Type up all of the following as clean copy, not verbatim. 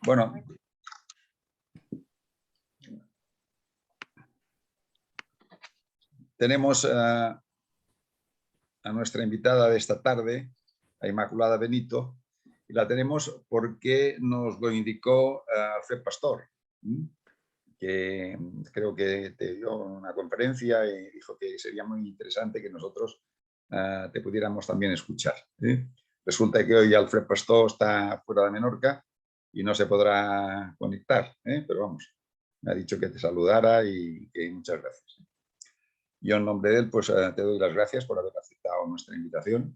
Bueno, tenemos a nuestra invitada de esta tarde, a Inmaculada Benito, y la tenemos porque nos lo indicó Alfred Pastor, que creo que te dio una conferencia y dijo que sería muy interesante que nosotros te pudiéramos también escuchar. Resulta que hoy Alfred Pastor está fuera de Menorca y no se podrá conectar, pero vamos, me ha dicho que te saludara y que muchas gracias. Yo en nombre de él pues te doy las gracias por haber aceptado nuestra invitación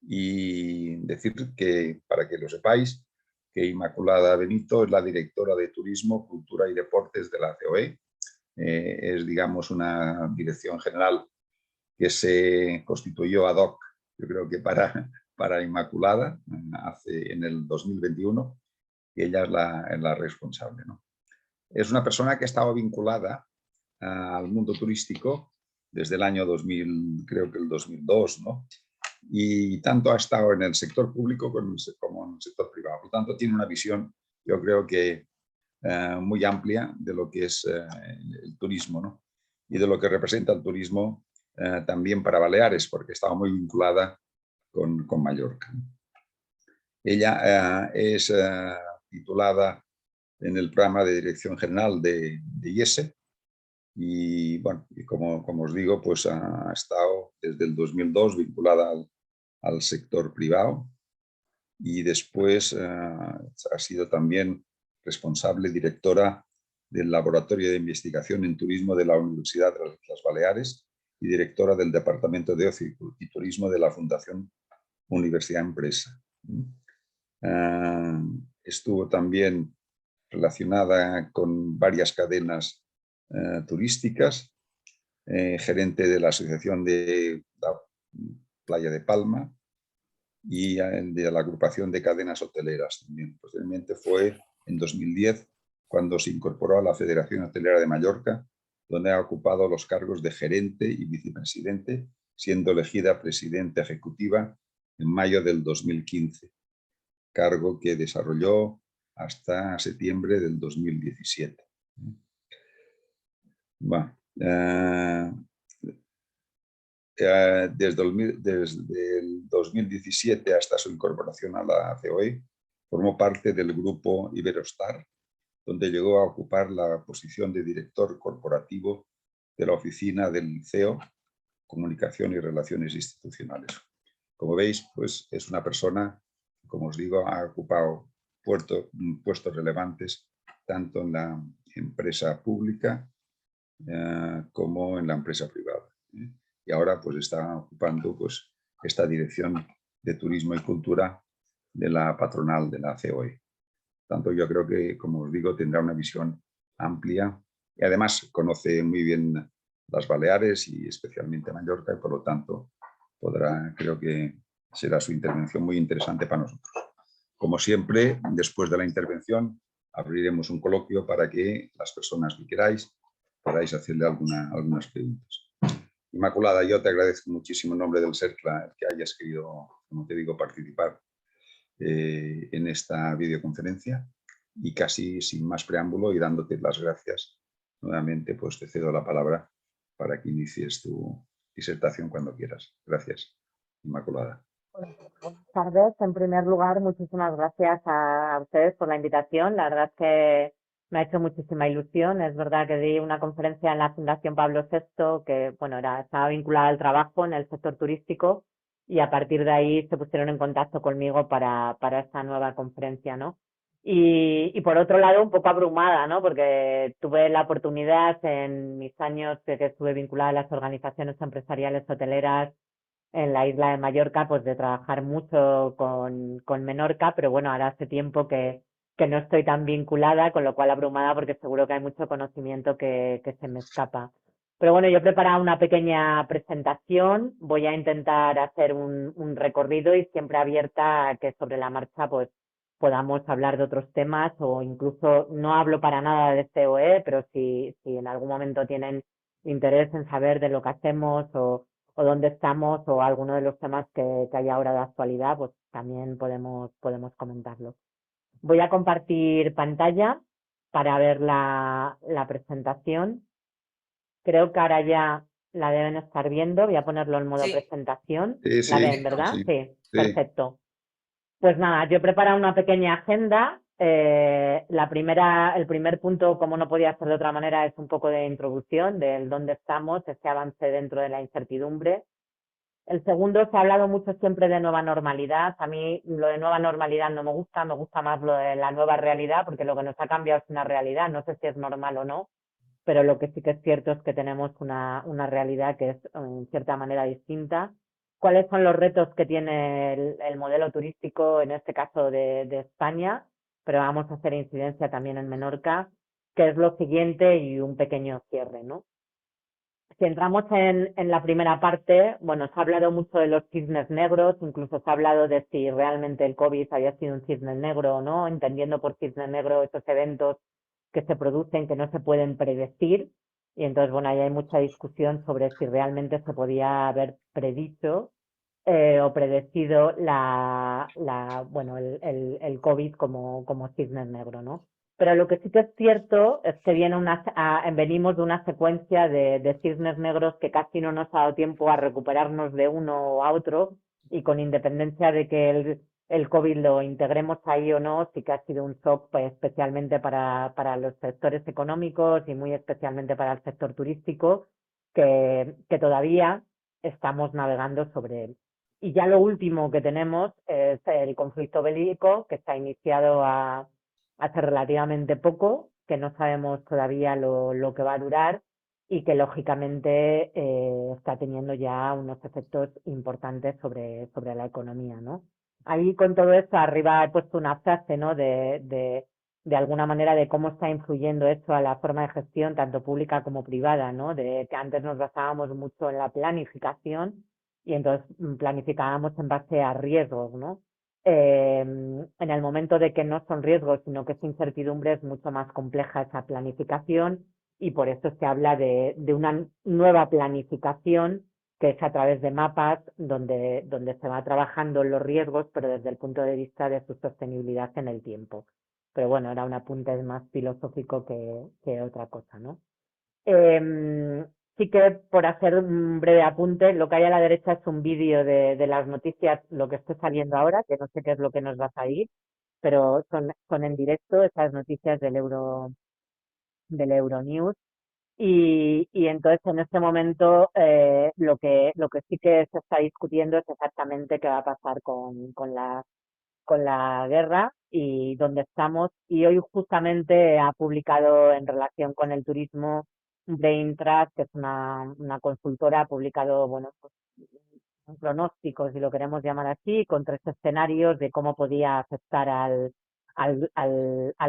y decir que, para que lo sepáis, que Inmaculada Benito es la directora de Turismo, Cultura y Deportes de la COE. Es, digamos, una dirección general que se constituyó ad hoc, yo creo que para Inmaculada, en el 2021, y ella es la responsable, ¿no? Es una persona que ha estado vinculada al mundo turístico desde el año 2000, creo que el 2002, ¿no? Y tanto ha estado en el sector público como en el sector privado. Por lo tanto, tiene una visión, yo creo que muy amplia de lo que es el turismo, ¿no? Y de lo que representa el turismo también para Baleares, porque estaba muy vinculada con Mallorca. Ella es titulada en el programa de Dirección General de IESE y, bueno, y como os digo, pues ha estado desde el 2002 vinculada al sector privado y después ha sido también responsable directora del Laboratorio de Investigación en Turismo de la Universidad de las Baleares y directora del Departamento de Ocio y Turismo de la Fundación Universidad Empresa. Estuvo también relacionada con varias cadenas turísticas, gerente de la Asociación de la Playa de Palma y de la agrupación de cadenas hoteleras también. Posteriormente fue en 2010 cuando se incorporó a la Federación Hotelera de Mallorca, donde ha ocupado los cargos de gerente y vicepresidente, siendo elegida presidenta ejecutiva en mayo del 2015, cargo que desarrolló hasta septiembre del 2017. Bueno, desde el 2017 hasta su incorporación a la COE, formó parte del grupo Iberostar, donde llegó a ocupar la posición de director corporativo de la oficina del CEO, Comunicación y Relaciones Institucionales. Como veis, pues es una persona, como os digo, ha ocupado puestos relevantes tanto en la empresa pública como en la empresa privada. Y ahora pues está ocupando pues esta dirección de turismo y cultura de la patronal de la COE. Tanto yo creo que, como os digo, tendrá una visión amplia y además conoce muy bien las Baleares y especialmente Mallorca y por lo tanto creo que será su intervención muy interesante para nosotros. Como siempre, después de la intervención abriremos un coloquio para que las personas que queráis podáis hacerle algunas preguntas. Inmaculada, yo te agradezco muchísimo en nombre del CERCLA que hayas querido, como te digo, participar en esta videoconferencia y casi sin más preámbulo y dándote las gracias nuevamente, pues te cedo la palabra para que inicies tu disertación cuando quieras. Gracias, Inmaculada. Buenas tardes. En primer lugar, muchísimas gracias a ustedes por la invitación. La verdad es que me ha hecho muchísima ilusión. Es verdad que di una conferencia en la Fundación Pablo VI que, bueno, estaba vinculada al trabajo en el sector turístico y a partir de ahí se pusieron en contacto conmigo para esta nueva conferencia, ¿no? Y por otro lado, un poco abrumada, ¿no? Porque tuve la oportunidad en mis años que estuve vinculada a las organizaciones empresariales hoteleras en la isla de Mallorca, pues de trabajar mucho con Menorca, pero bueno, ahora hace tiempo que no estoy tan vinculada, con lo cual abrumada porque seguro que hay mucho conocimiento que se me escapa. Pero bueno, yo he preparado una pequeña presentación, voy a intentar hacer un recorrido y siempre abierta a que sobre la marcha pues podamos hablar de otros temas o incluso no hablo para nada de COE, pero si en algún momento tienen interés en saber de lo que hacemos o dónde estamos o alguno de los temas que hay ahora de actualidad, pues también podemos comentarlo. Voy a compartir pantalla para ver la presentación. Creo que ahora ya la deben estar viendo. Voy a ponerlo en modo Sí, presentación. Sí, ¿La sí, ven, verdad? sí, Sí, sí. perfecto. Pues nada, yo he preparado una pequeña agenda. El primer punto, como no podía ser de otra manera, es un poco de introducción del dónde estamos, este avance dentro de la incertidumbre. El segundo, se ha hablado mucho siempre de nueva normalidad. A mí lo de nueva normalidad no me gusta más lo de la nueva realidad, porque lo que nos ha cambiado es una realidad, no sé si es normal o no, pero lo que sí que es cierto es que tenemos una realidad que es en cierta manera distinta. ¿Cuáles son los retos que tiene el modelo turístico, en este caso de España? Pero vamos a hacer incidencia también en Menorca, que es lo siguiente y un pequeño cierre, ¿no? Si entramos en la primera parte, bueno, se ha hablado mucho de los cisnes negros, incluso se ha hablado de si realmente el COVID había sido un cisne negro o no, entendiendo por cisne negro esos eventos que se producen que no se pueden predecir. Y entonces, bueno, ahí hay mucha discusión sobre si realmente se podía haber predicho o predecido bueno, el COVID como cisne negro, ¿no? Pero lo que sí que es cierto es que venimos de una secuencia de cisnes negros que casi no nos ha dado tiempo a recuperarnos de uno a otro, y con independencia de que el COVID lo integremos ahí o no, sí que ha sido un shock, pues, especialmente para los sectores económicos y muy especialmente para el sector turístico, que todavía estamos navegando sobre él. Y ya lo último que tenemos es el conflicto bélico, que se ha iniciado hace relativamente poco, que no sabemos todavía lo que va a durar y que lógicamente está teniendo ya unos efectos importantes sobre la economía, ¿no? Ahí con todo esto arriba he puesto una frase, ¿no? De alguna manera de cómo está influyendo esto a la forma de gestión tanto pública como privada, ¿no? De que antes nos basábamos mucho en la planificación y entonces planificábamos en base a riesgos, ¿no? En el momento de que no son riesgos, sino que es incertidumbre, es mucho más compleja esa planificación y por eso se habla de una nueva planificación que es a través de mapas donde se va trabajando los riesgos, pero desde el punto de vista de su sostenibilidad en el tiempo. Pero bueno, era un apunte más filosófico que otra cosa, ¿no? Eh, sí que por hacer un breve apunte, lo que hay a la derecha es un vídeo de las noticias, lo que esté saliendo ahora, que no sé qué es lo que nos va a salir, pero son en directo esas noticias del Euronews. Y entonces en este momento lo que sí que se está discutiendo es exactamente qué va a pasar con la guerra y dónde estamos. Y hoy justamente ha publicado en relación con el turismo Braintrust, que es una consultora, ha publicado, bueno, pues, un pronóstico, si lo queremos llamar así, con 3 escenarios de cómo podía afectar al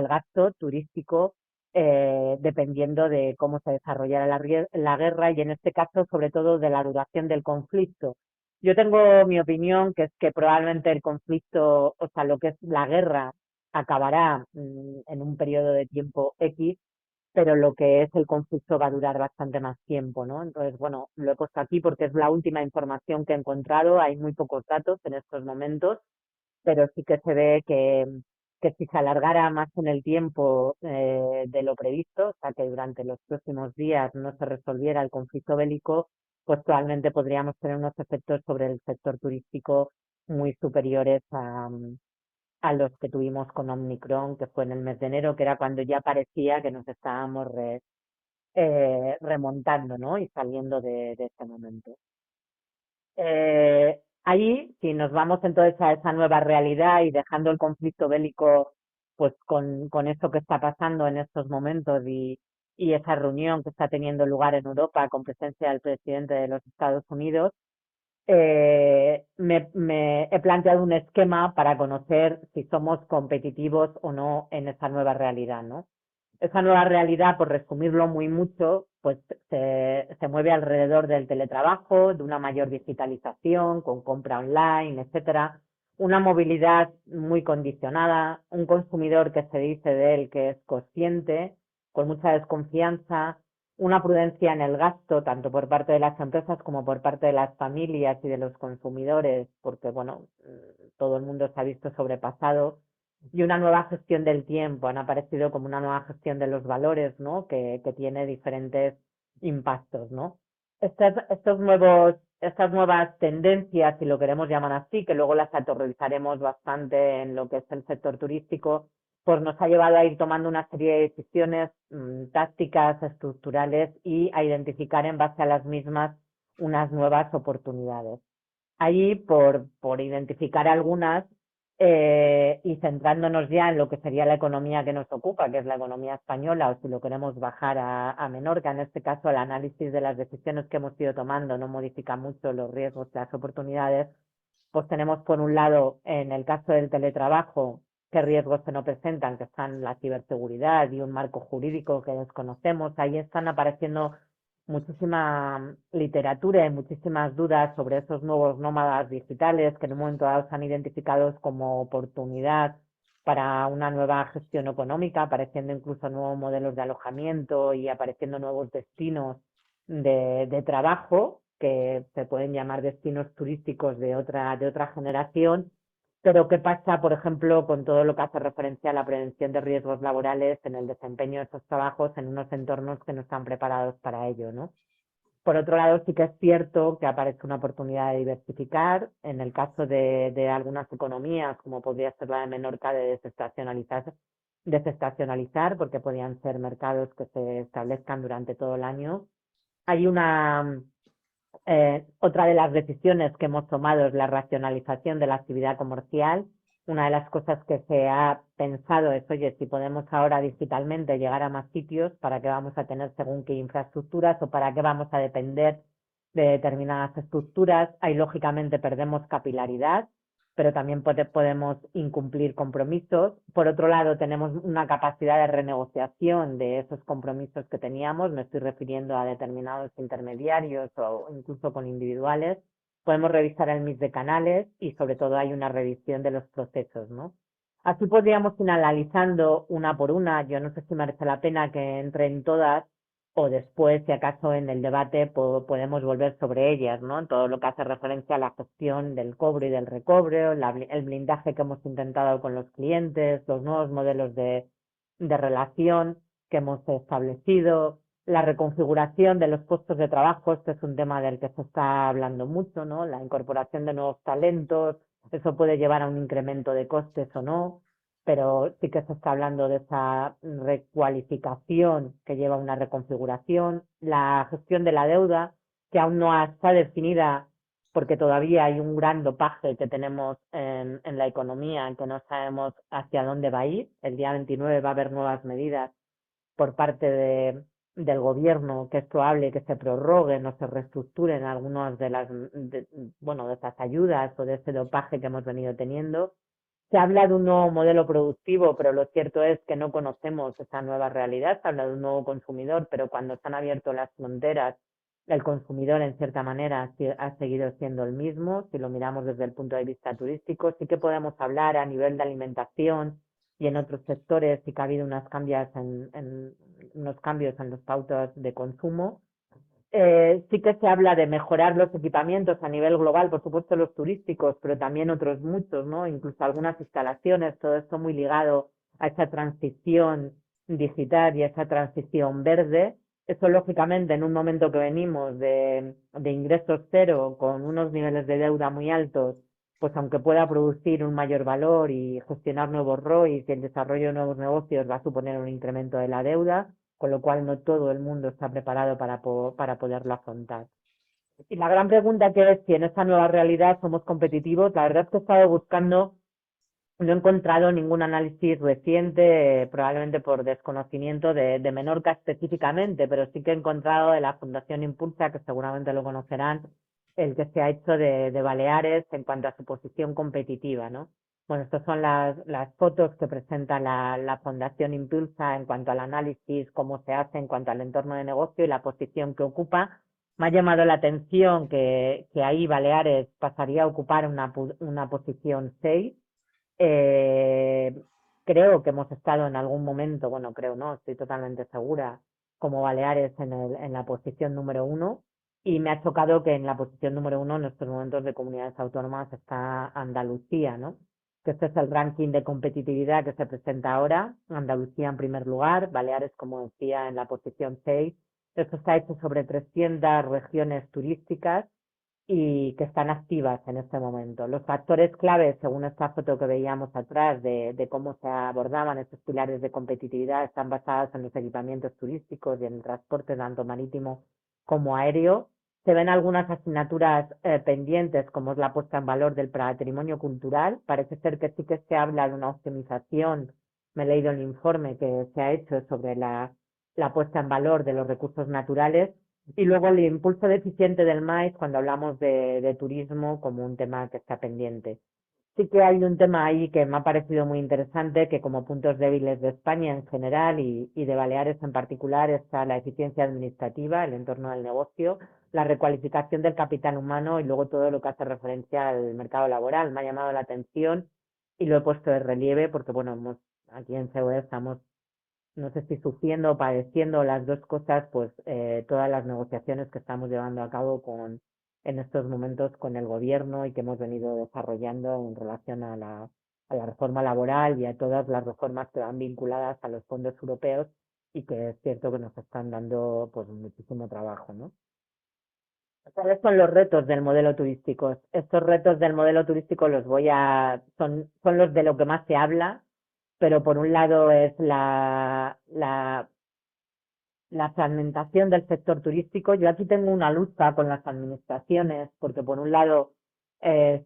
gasto turístico dependiendo de cómo se desarrollara la guerra y en este caso sobre todo de la duración del conflicto. Yo tengo mi opinión, que es que probablemente el conflicto, o sea, lo que es la guerra, acabará en un periodo de tiempo X, pero lo que es el conflicto va a durar bastante más tiempo, ¿no? Entonces, bueno, lo he puesto aquí porque es la última información que he encontrado, hay muy pocos datos en estos momentos, pero sí que se ve que si se alargara más en el tiempo de lo previsto, o sea, que durante los próximos días no se resolviera el conflicto bélico, pues probablemente podríamos tener unos efectos sobre el sector turístico muy superiores a los que tuvimos con Omicron, que fue en el mes de enero, que era cuando ya parecía que nos estábamos remontando, ¿no? Y saliendo de este momento. Ahí, si nos vamos entonces a esa nueva realidad y dejando el conflicto bélico, pues con eso que está pasando en estos momentos y esa reunión que está teniendo lugar en Europa con presencia del presidente de los Estados Unidos, me he planteado un esquema para conocer si somos competitivos o no en esa nueva realidad, ¿no? Esa nueva realidad, por resumirlo muy mucho, pues se mueve alrededor del teletrabajo, de una mayor digitalización, con compra online, etcétera, una movilidad muy condicionada, un consumidor que se dice de él que es consciente, con mucha desconfianza, una prudencia en el gasto, tanto por parte de las empresas como por parte de las familias y de los consumidores, porque bueno, todo el mundo se ha visto sobrepasado y una nueva gestión del tiempo. Han aparecido como una nueva gestión de los valores, ¿no? Que tiene diferentes impactos, ¿no? Estas nuevas tendencias, si lo queremos llamar así, que luego las aterrizaremos bastante en lo que es el sector turístico, pues nos ha llevado a ir tomando una serie de decisiones tácticas, estructurales y a identificar en base a las mismas unas nuevas oportunidades. Ahí, por identificar algunas y centrándonos ya en lo que sería la economía que nos ocupa, que es la economía española, o si lo queremos bajar a Menorca, en este caso el análisis de las decisiones que hemos ido tomando no modifica mucho los riesgos y las oportunidades, pues tenemos por un lado, en el caso del teletrabajo, qué riesgos se nos presentan, que están la ciberseguridad y un marco jurídico que desconocemos. Ahí están apareciendo muchísima literatura y muchísimas dudas sobre esos nuevos nómadas digitales que en un momento dado se han identificado como oportunidad para una nueva gestión económica, apareciendo incluso nuevos modelos de alojamiento y apareciendo nuevos destinos de trabajo que se pueden llamar destinos turísticos de otra generación. Pero ¿qué pasa, por ejemplo, con todo lo que hace referencia a la prevención de riesgos laborales en el desempeño de esos trabajos en unos entornos que no están preparados para ello, ¿no? Por otro lado, sí que es cierto que aparece una oportunidad de diversificar. En el caso de algunas economías, como podría ser la de Menorca, de desestacionalizar, porque podían ser mercados que se establezcan durante todo el año. Hay otra de las decisiones que hemos tomado es la racionalización de la actividad comercial. Una de las cosas que se ha pensado es, oye, si podemos ahora digitalmente llegar a más sitios, ¿para qué vamos a tener según qué infraestructuras o para qué vamos a depender de determinadas estructuras? Ahí, lógicamente, perdemos capilaridad, pero también podemos incumplir compromisos. Por otro lado, tenemos una capacidad de renegociación de esos compromisos que teníamos, me estoy refiriendo a determinados intermediarios o incluso con individuales. Podemos revisar el mix de canales y sobre todo hay una revisión de los procesos, ¿no? Así podríamos ir analizando una por una. Yo no sé si merece la pena que entre en todas o después, si acaso en el debate, podemos volver sobre ellas, ¿no? En todo lo que hace referencia a la gestión del cobro y del recobro, el blindaje que hemos intentado con los clientes, los nuevos modelos de relación que hemos establecido, la reconfiguración de los puestos de trabajo. Este es un tema del que se está hablando mucho, ¿no? La incorporación de nuevos talentos, eso puede llevar a un incremento de costes o no, pero sí que se está hablando de esa recualificación que lleva a una reconfiguración, la gestión de la deuda, que aún no está definida porque todavía hay un gran dopaje que tenemos en la economía, en que no sabemos hacia dónde va a ir. El día 29 va a haber nuevas medidas por parte del gobierno, que es probable que se prorroguen o se reestructuren algunas de estas ayudas o de ese dopaje que hemos venido teniendo. Se habla de un nuevo modelo productivo, pero lo cierto es que no conocemos esa nueva realidad. Se habla de un nuevo consumidor, pero cuando se han abierto las fronteras, el consumidor en cierta manera ha seguido siendo el mismo. Si lo miramos desde el punto de vista turístico, sí que podemos hablar a nivel de alimentación y en otros sectores sí que ha habido unos cambios en los pautas de consumo. Sí que se habla de mejorar los equipamientos a nivel global, por supuesto los turísticos, pero también otros muchos, ¿no? Incluso algunas instalaciones, todo esto muy ligado a esa transición digital y a esa transición verde. Eso, lógicamente, en un momento que venimos de ingresos cero, con unos niveles de deuda muy altos, pues aunque pueda producir un mayor valor y gestionar nuevos ROIs y el desarrollo de nuevos negocios va a suponer un incremento de la deuda, con lo cual no todo el mundo está preparado para poderlo afrontar. Y la gran pregunta que es si en esta nueva realidad somos competitivos, la verdad es que he estado buscando, no he encontrado ningún análisis reciente, probablemente por desconocimiento de Menorca específicamente, pero sí que he encontrado de la Fundación Impulsa, que seguramente lo conocerán, el que se ha hecho de Baleares en cuanto a su posición competitiva, ¿no? Bueno, estas son las fotos que presenta la Fundación Impulsa en cuanto al análisis, cómo se hace en cuanto al entorno de negocio y la posición que ocupa. Me ha llamado la atención que ahí Baleares pasaría a ocupar una posición 6. eh, Creo que hemos estado en algún momento, bueno, creo no, estoy totalmente segura, como Baleares en la posición número 1, y me ha chocado que en la posición número 1 en estos momentos de comunidades autónomas está Andalucía, ¿no? que este es el ranking de competitividad que se presenta ahora. Andalucía en primer lugar, Baleares, como decía, en la posición 6. Esto está hecho sobre 300 regiones turísticas y que están activas en este momento. Los factores claves, según esta foto que veíamos atrás, de cómo se abordaban estos pilares de competitividad, están basados en los equipamientos turísticos y en el transporte tanto marítimo como aéreo. Se ven algunas asignaturas pendientes, como es la puesta en valor del patrimonio cultural. Parece ser que sí que se habla de una optimización. Me he leído el informe que se ha hecho sobre la puesta en valor de los recursos naturales, y luego el impulso deficiente del maíz cuando hablamos de turismo como un tema que está pendiente. Sí que hay un tema ahí que me ha parecido muy interesante, que como puntos débiles de España en general y de Baleares en particular está la eficiencia administrativa, el entorno del negocio, la recualificación del capital humano y luego todo lo que hace referencia al mercado laboral. Me ha llamado la atención y lo he puesto de relieve porque, bueno, aquí en COE estamos, no sé si sufriendo o padeciendo las dos cosas, pues todas las negociaciones que estamos llevando a cabo en estos momentos con el gobierno y que hemos venido desarrollando en relación a la reforma laboral y a todas las reformas que van vinculadas a los fondos europeos y que es cierto que nos están dando pues muchísimo trabajo, ¿no? ¿Cuáles son los retos del modelo turístico? Estos retos del modelo turístico son los de lo que más se habla, pero por un lado es la fragmentación del sector turístico. Yo aquí tengo una lucha con las administraciones, porque por un lado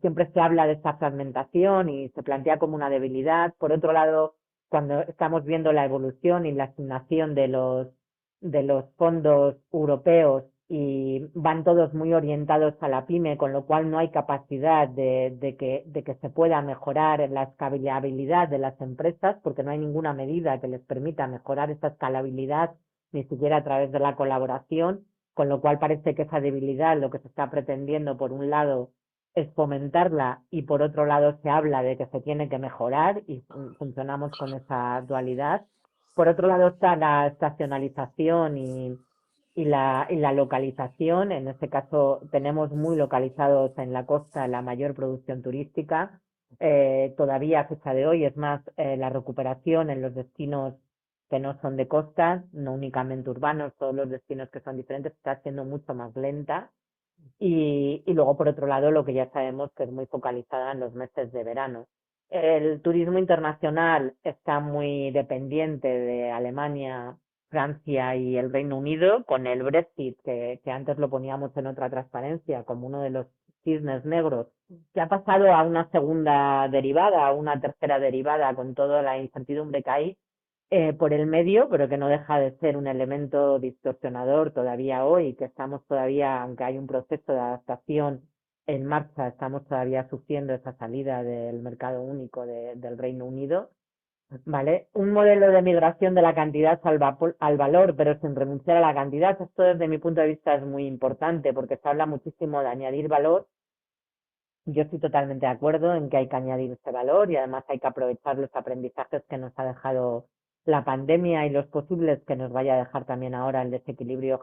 siempre se habla de esta fragmentación y se plantea como una debilidad. Por otro lado, cuando estamos viendo la evolución y la asignación de los fondos europeos y van todos muy orientados a la pyme, con lo cual no hay capacidad de que se pueda mejorar la escalabilidad de las empresas, porque no hay ninguna medida que les permita mejorar esa escalabilidad ni siquiera a través de la colaboración, con lo cual parece que esa debilidad, lo que se está pretendiendo, por un lado, es fomentarla y por otro lado se habla de que se tiene que mejorar y funcionamos con esa dualidad. Por otro lado está la estacionalización y la localización. En este caso tenemos muy localizados en la costa la mayor producción turística. Todavía a fecha de hoy, es más, la recuperación en los destinos que no son de costa, no únicamente urbanos, todos los destinos que son diferentes, está siendo mucho más lenta. Y luego, por otro lado, lo que ya sabemos que es muy focalizada en los meses de verano. El turismo internacional está muy dependiente de Alemania, Francia y el Reino Unido, con el Brexit, que antes lo poníamos en otra transparencia como uno de los cisnes negros, que ha pasado a una segunda derivada, a una tercera derivada, con toda la incertidumbre que hay por el medio, pero que no deja de ser un elemento distorsionador todavía hoy, que estamos todavía, aunque hay un proceso de adaptación en marcha, estamos todavía sufriendo esa salida del mercado único del Reino Unido. ¿Vale? Un modelo de migración de la cantidad al valor, pero sin renunciar a la cantidad. Esto desde mi punto de vista es muy importante porque se habla muchísimo de añadir valor. Yo estoy totalmente de acuerdo en que hay que añadir este valor y además hay que aprovechar los aprendizajes que nos ha dejado la pandemia y los posibles que nos vaya a dejar también ahora el desequilibrio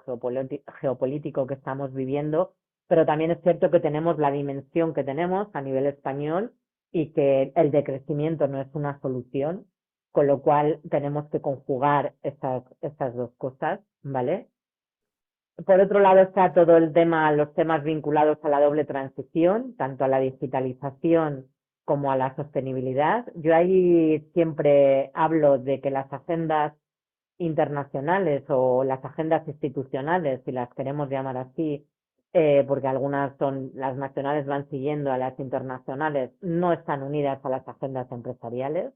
geopolítico que estamos viviendo. Pero también es cierto que tenemos la dimensión que tenemos a nivel español y que el decrecimiento no es una solución, con lo cual tenemos que conjugar estas dos cosas, ¿vale? Por otro lado está todo el tema, los temas vinculados a la doble transición, tanto a la digitalización como a la sostenibilidad. Yo ahí siempre hablo de que las agendas internacionales o las agendas institucionales, si las queremos llamar así, porque algunas son, las nacionales van siguiendo a las internacionales, no están unidas a las agendas empresariales.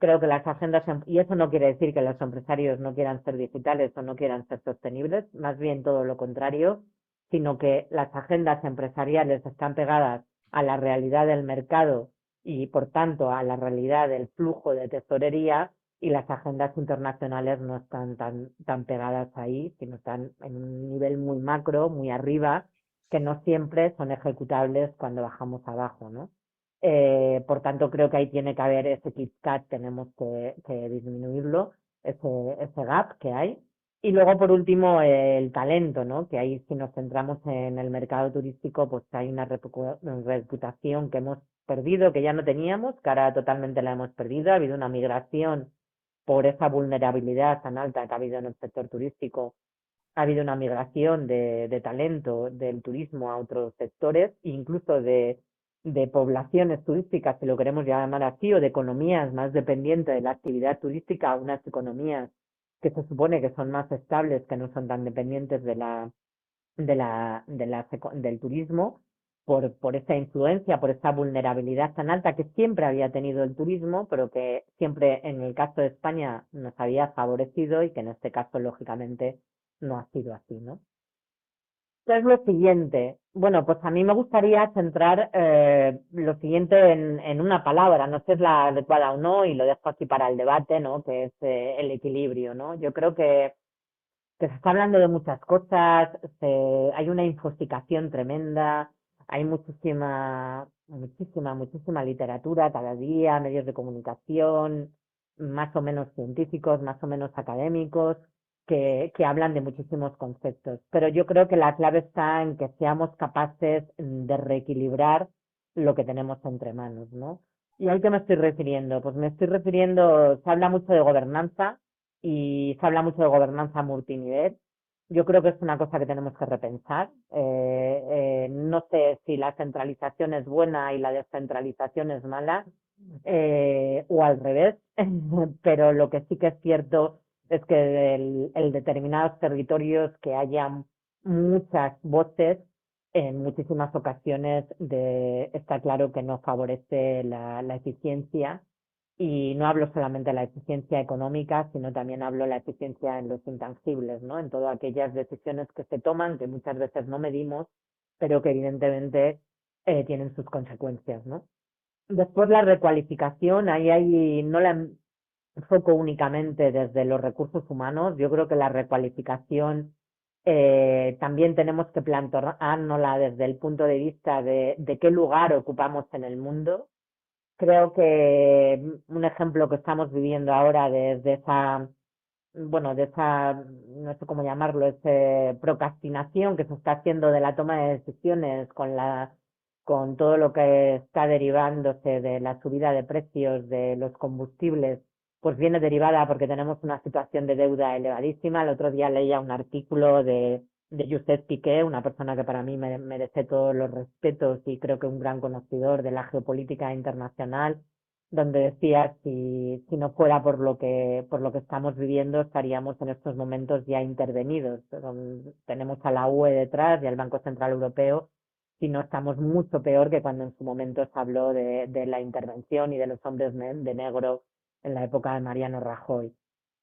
Creo que las agendas, y eso no quiere decir que los empresarios no quieran ser digitales o no quieran ser sostenibles, más bien todo lo contrario, sino que las agendas empresariales están pegadas a la realidad del mercado y, por tanto, a la realidad del flujo de tesorería, y las agendas internacionales no están tan pegadas ahí, sino están en un nivel muy macro, muy arriba, que no siempre son ejecutables cuando bajamos abajo, ¿no? Por tanto, creo que ahí tiene que haber ese Kit Kat, tenemos que disminuirlo, ese gap que hay. Y luego, por último, el talento, ¿no? Que ahí si nos centramos en el mercado turístico, pues hay una reputación que hemos perdido, que ya no teníamos, que ahora totalmente la hemos perdido. Ha habido una migración por esa vulnerabilidad tan alta que ha habido en el sector turístico. Ha habido una migración de talento del turismo a otros sectores, incluso de poblaciones turísticas, si lo queremos llamar así, o de economías más dependientes de la actividad turística a unas economías que se supone que son más estables, que no son tan dependientes del turismo, por esa influencia, por esa vulnerabilidad tan alta que siempre había tenido el turismo, pero que siempre en el caso de España nos había favorecido y que en este caso, lógicamente, no ha sido así, ¿no? ¿Qué es lo siguiente? Bueno, pues a mí me gustaría centrar lo siguiente en una palabra, no sé si es la adecuada o no, y lo dejo aquí para el debate, ¿no? Que es el equilibrio, ¿no? Yo creo que se está hablando de muchas cosas, hay una infosicación tremenda, hay muchísima literatura cada día, medios de comunicación, más o menos científicos, más o menos académicos, que hablan de muchísimos conceptos. Pero yo creo que la clave está en que seamos capaces de reequilibrar lo que tenemos entre manos, ¿no? ¿Y a qué me estoy refiriendo? Pues me estoy refiriendo, se habla mucho de gobernanza, y se habla mucho de gobernanza multinivel. Yo creo que es una cosa que tenemos que repensar. No sé si la centralización es buena y la descentralización es mala, o al revés, pero lo que sí que es cierto es que el determinados territorios que haya muchas voces en muchísimas ocasiones está claro que no favorece la eficiencia, y no hablo solamente de la eficiencia económica, sino también hablo de la eficiencia en los intangibles, ¿no? En todas aquellas decisiones que se toman, que muchas veces no medimos, pero que evidentemente tienen sus consecuencias, ¿no? Después la recualificación, ahí no la enfoco únicamente desde los recursos humanos. Yo creo que la recualificación también tenemos que planteárnosla desde el punto de vista de qué lugar ocupamos en el mundo. Creo que un ejemplo que estamos viviendo ahora desde esa, bueno, de esa, no sé cómo llamarlo, esa procrastinación que se está haciendo de la toma de decisiones con todo lo que está derivándose de la subida de precios de los combustibles, pues viene derivada porque tenemos una situación de deuda elevadísima. El otro día leía un artículo de Josep Piqué, una persona que para mí merece todos los respetos y creo que un gran conocedor de la geopolítica internacional, donde decía si no fuera por lo que estamos viviendo, estaríamos en estos momentos ya intervenidos. Tenemos a la UE detrás y al Banco Central Europeo, si no estamos mucho peor que cuando en su momento se habló de la intervención y de los hombres de negro en la época de Mariano Rajoy.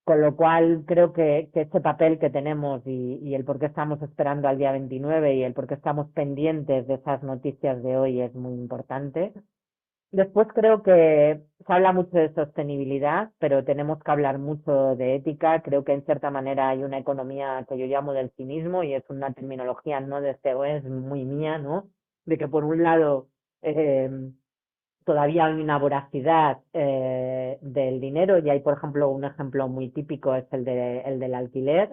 Con lo cual creo que este papel que tenemos y el por qué estamos esperando al día 29 y el por qué estamos pendientes de esas noticias de hoy es muy importante. Después creo que se habla mucho de sostenibilidad, pero tenemos que hablar mucho de ética. Creo que en cierta manera hay una economía que yo llamo del cinismo, y es una terminología no de CEO, es muy mía, ¿no? De que por un lado eh, todavía hay una voracidad del dinero, y hay, por ejemplo, un ejemplo muy típico es el del alquiler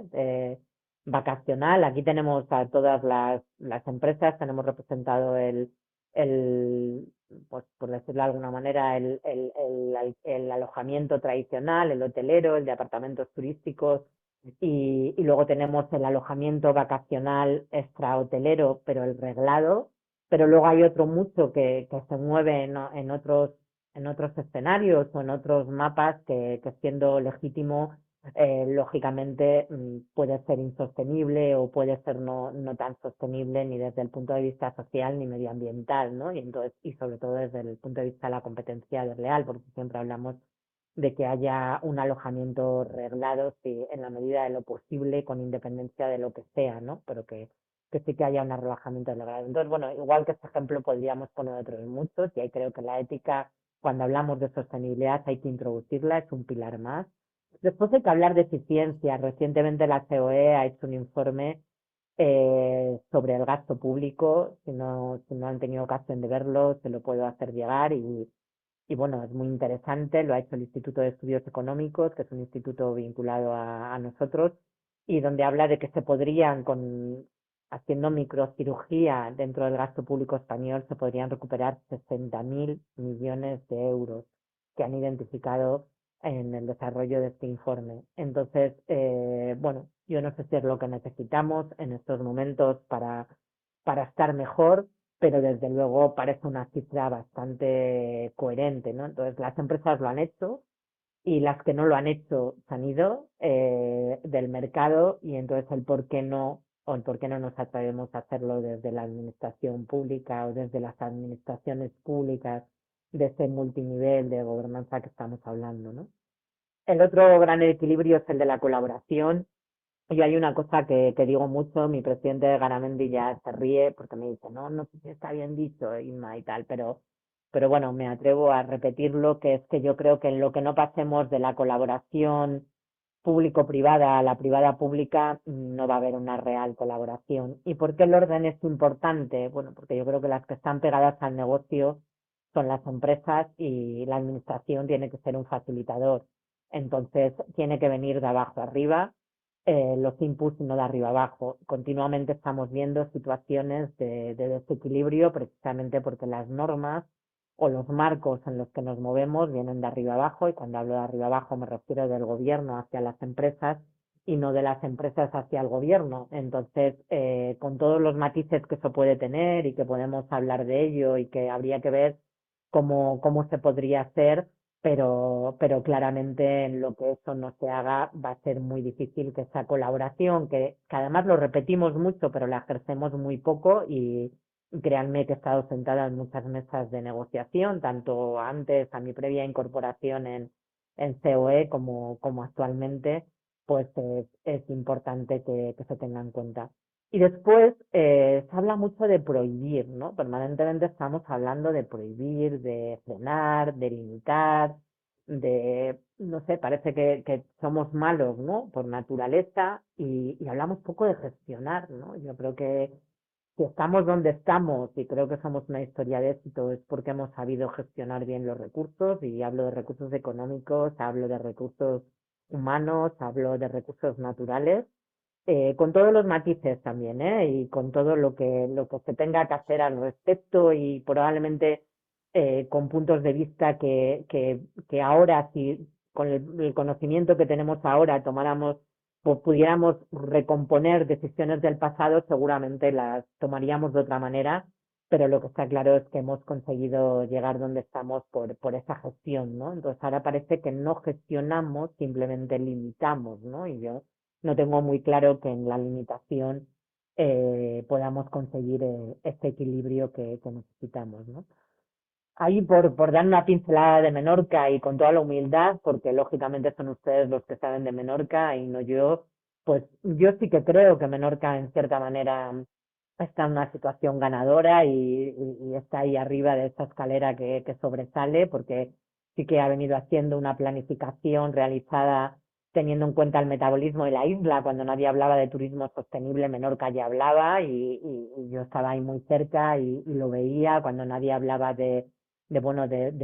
vacacional. Aquí tenemos a todas las empresas, tenemos representado el, pues por decirlo de alguna manera, el alojamiento tradicional, el hotelero, el de apartamentos turísticos, y luego tenemos el alojamiento vacacional extrahotelero, pero el reglado. Pero luego hay otro mucho que se mueve en otros escenarios o en otros mapas que siendo legítimo, lógicamente puede ser insostenible o puede ser no tan sostenible ni desde el punto de vista social ni medioambiental, ¿no? Y sobre todo desde el punto de vista de la competencia desleal, porque siempre hablamos de que haya un alojamiento reglado, sí, en la medida de lo posible, con independencia de lo que sea, ¿no? Pero que sí que haya un relajamiento legal. Entonces, bueno, igual que este ejemplo podríamos poner otros muchos, y ahí creo que la ética, cuando hablamos de sostenibilidad, hay que introducirla, es un pilar más. Después hay que hablar de eficiencia. Recientemente la COE ha hecho un informe sobre el gasto público. Si no han tenido ocasión de verlo, se lo puedo hacer llegar, y bueno, es muy interesante. Lo ha hecho el Instituto de Estudios Económicos, que es un instituto vinculado a nosotros, y donde habla de que se podrían, haciendo microcirugía dentro del gasto público español, se podrían recuperar 60.000 millones de euros que han identificado en el desarrollo de este informe. Entonces, bueno, yo no sé si es lo que necesitamos en estos momentos para estar mejor, pero desde luego parece una cifra bastante coherente, ¿no? Entonces, las empresas lo han hecho y las que no lo han hecho se han ido del mercado, y entonces el por qué no, o el por qué no nos atrevemos a hacerlo desde la administración pública o desde las administraciones públicas de ese multinivel de gobernanza que estamos hablando, ¿no? El otro gran equilibrio es el de la colaboración. Yo hay una cosa que digo mucho, mi presidente de Garamendi ya se ríe porque me dice, no, no sé si está bien dicho, Inma y tal, pero bueno, me atrevo a repetirlo, que es que yo creo que en lo que no pasemos de la colaboración público-privada a la privada-pública, no va a haber una real colaboración. ¿Y por qué el orden es importante? Bueno, porque yo creo que las que están pegadas al negocio son las empresas y la administración tiene que ser un facilitador. Entonces, tiene que venir de abajo arriba, los inputs, no de arriba abajo. Continuamente estamos viendo situaciones de desequilibrio precisamente porque las normas o los marcos en los que nos movemos vienen de arriba abajo, y cuando hablo de arriba abajo me refiero del gobierno hacia las empresas y no de las empresas hacia el gobierno. Entonces, con todos los matices que eso puede tener y que podemos hablar de ello y que habría que ver cómo se podría hacer, pero claramente en lo que eso no se haga va a ser muy difícil que esa colaboración, que además lo repetimos mucho, pero la ejercemos muy poco, y créanme que he estado sentada en muchas mesas de negociación, tanto antes, a mi previa incorporación en COE, como actualmente, pues es importante que se tenga en cuenta. Y después se habla mucho de prohibir, ¿no? Permanentemente estamos hablando de prohibir, de frenar, de limitar, no sé, parece que somos malos, ¿no? Por naturaleza, y hablamos poco de gestionar, ¿no? Yo creo que si estamos donde estamos, y creo que somos una historia de éxito, es porque hemos sabido gestionar bien los recursos, y hablo de recursos económicos, hablo de recursos humanos, hablo de recursos naturales, con todos los matices también, y con todo lo que se tenga que hacer al respecto, y probablemente con puntos de vista que ahora, si con el conocimiento que tenemos ahora tomáramos, pues pudiéramos recomponer decisiones del pasado, seguramente las tomaríamos de otra manera, pero lo que está claro es que hemos conseguido llegar donde estamos por esa gestión, ¿no? Entonces ahora parece que no gestionamos, simplemente limitamos, ¿no? Y yo no tengo muy claro que en la limitación podamos conseguir este equilibrio que necesitamos, ¿no? Ahí por dar una pincelada de Menorca, y con toda la humildad, porque lógicamente son ustedes los que saben de Menorca y no yo, pues yo sí que creo que Menorca en cierta manera está en una situación ganadora, y está ahí arriba de esta escalera que sobresale, porque sí que ha venido haciendo una planificación realizada teniendo en cuenta el metabolismo de la isla. Cuando nadie hablaba de turismo sostenible, Menorca ya hablaba, y yo estaba ahí muy cerca y lo veía cuando nadie hablaba de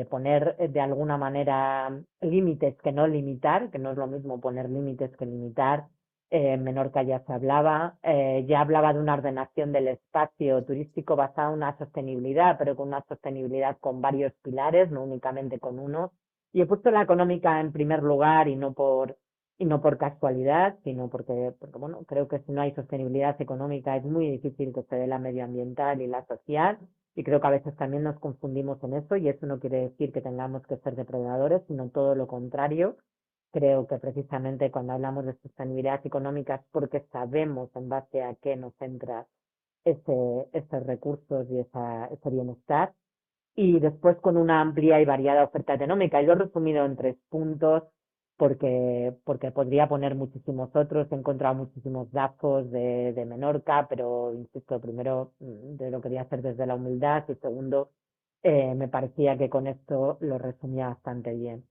poner de alguna manera límites que no limitar, que no es lo mismo poner límites que limitar. Menorca ya hablaba de una ordenación del espacio turístico basada en una sostenibilidad, pero con una sostenibilidad con varios pilares, no únicamente con uno. Y he puesto la económica en primer lugar, y no por casualidad, sino porque bueno, creo que si no hay sostenibilidad económica es muy difícil que se dé la medioambiental y la social, y creo que a veces también nos confundimos en eso, y eso no quiere decir que tengamos que ser depredadores, sino todo lo contrario. Creo que precisamente cuando hablamos de sostenibilidad económica es porque sabemos en base a qué nos entra esos recursos y ese bienestar. Y después con una amplia y variada oferta económica. Y lo he resumido en 3 puntos porque podría poner muchísimos otros. He encontrado muchísimos datos de Menorca, pero insisto, primero lo quería hacer desde la humildad, y segundo, me parecía que con esto lo resumía bastante bien.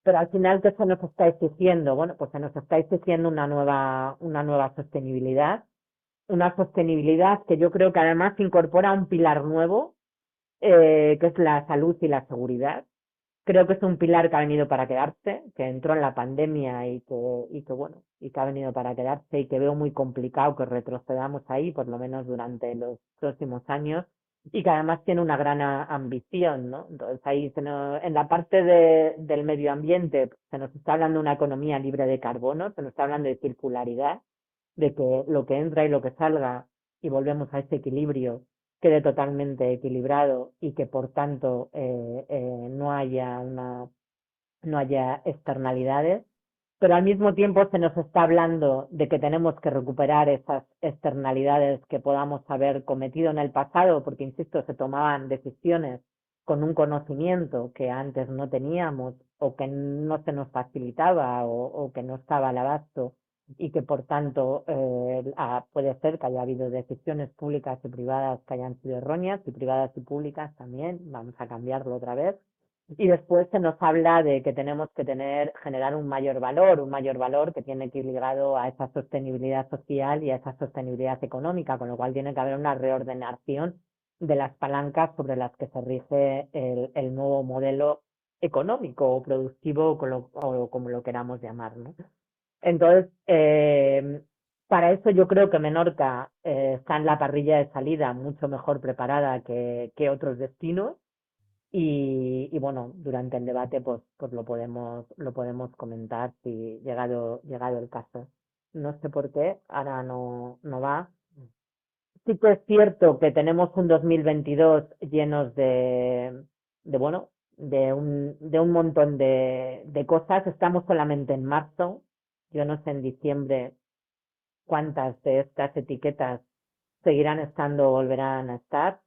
Pero al final, ¿qué se nos está exigiendo? Bueno, pues se nos está exigiendo una nueva sostenibilidad que yo creo que además incorpora un pilar nuevo, que es la salud y la seguridad. Creo que es un pilar que ha venido para quedarse, que entró en la pandemia bueno, y que ha venido para quedarse y que veo muy complicado que retrocedamos ahí, por lo menos durante los próximos años, y que además tiene una gran ambición, ¿no? Entonces ahí en la parte del medio ambiente se nos está hablando de una economía libre de carbono, se nos está hablando de circularidad, de que lo que entra y lo que salga, y volvemos a ese equilibrio, quede totalmente equilibrado y que por tanto no haya externalidades, pero al mismo tiempo se nos está hablando de que tenemos que recuperar esas externalidades que podamos haber cometido en el pasado, porque insisto, se tomaban decisiones con un conocimiento que antes no teníamos o que no se nos facilitaba o que no estaba al abasto y que por tanto puede ser que haya habido decisiones públicas y privadas que hayan sido erróneas y privadas y públicas también, vamos a cambiarlo otra vez. Y después se nos habla de que tenemos que generar un mayor valor que tiene que ir ligado a esa sostenibilidad social y a esa sostenibilidad económica, con lo cual tiene que haber una reordenación de las palancas sobre las que se rige el nuevo modelo económico o productivo o como lo queramos llamar, ¿no? Entonces, para eso yo creo que Menorca está en la parrilla de salida mucho mejor preparada que otros destinos y bueno, durante el debate pues lo podemos comentar si llegado el caso. No sé por qué, ahora no va. Sí que es cierto que tenemos un 2022 llenos bueno, de un montón de cosas. Estamos solamente en marzo. Yo no sé en diciembre cuántas de estas etiquetas seguirán estando o volverán a estar.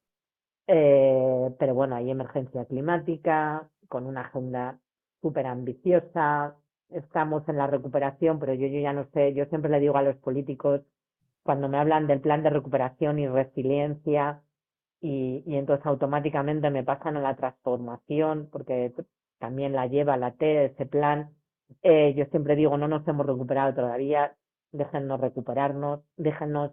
Pero bueno, hay emergencia climática, con una agenda súper ambiciosa, estamos en la recuperación, pero yo ya no sé, yo siempre le digo a los políticos, cuando me hablan del plan de recuperación y resiliencia, y entonces automáticamente me pasan a la transformación, porque también la lleva la T, ese plan, yo siempre digo, no nos hemos recuperado todavía, déjennos recuperarnos, déjennos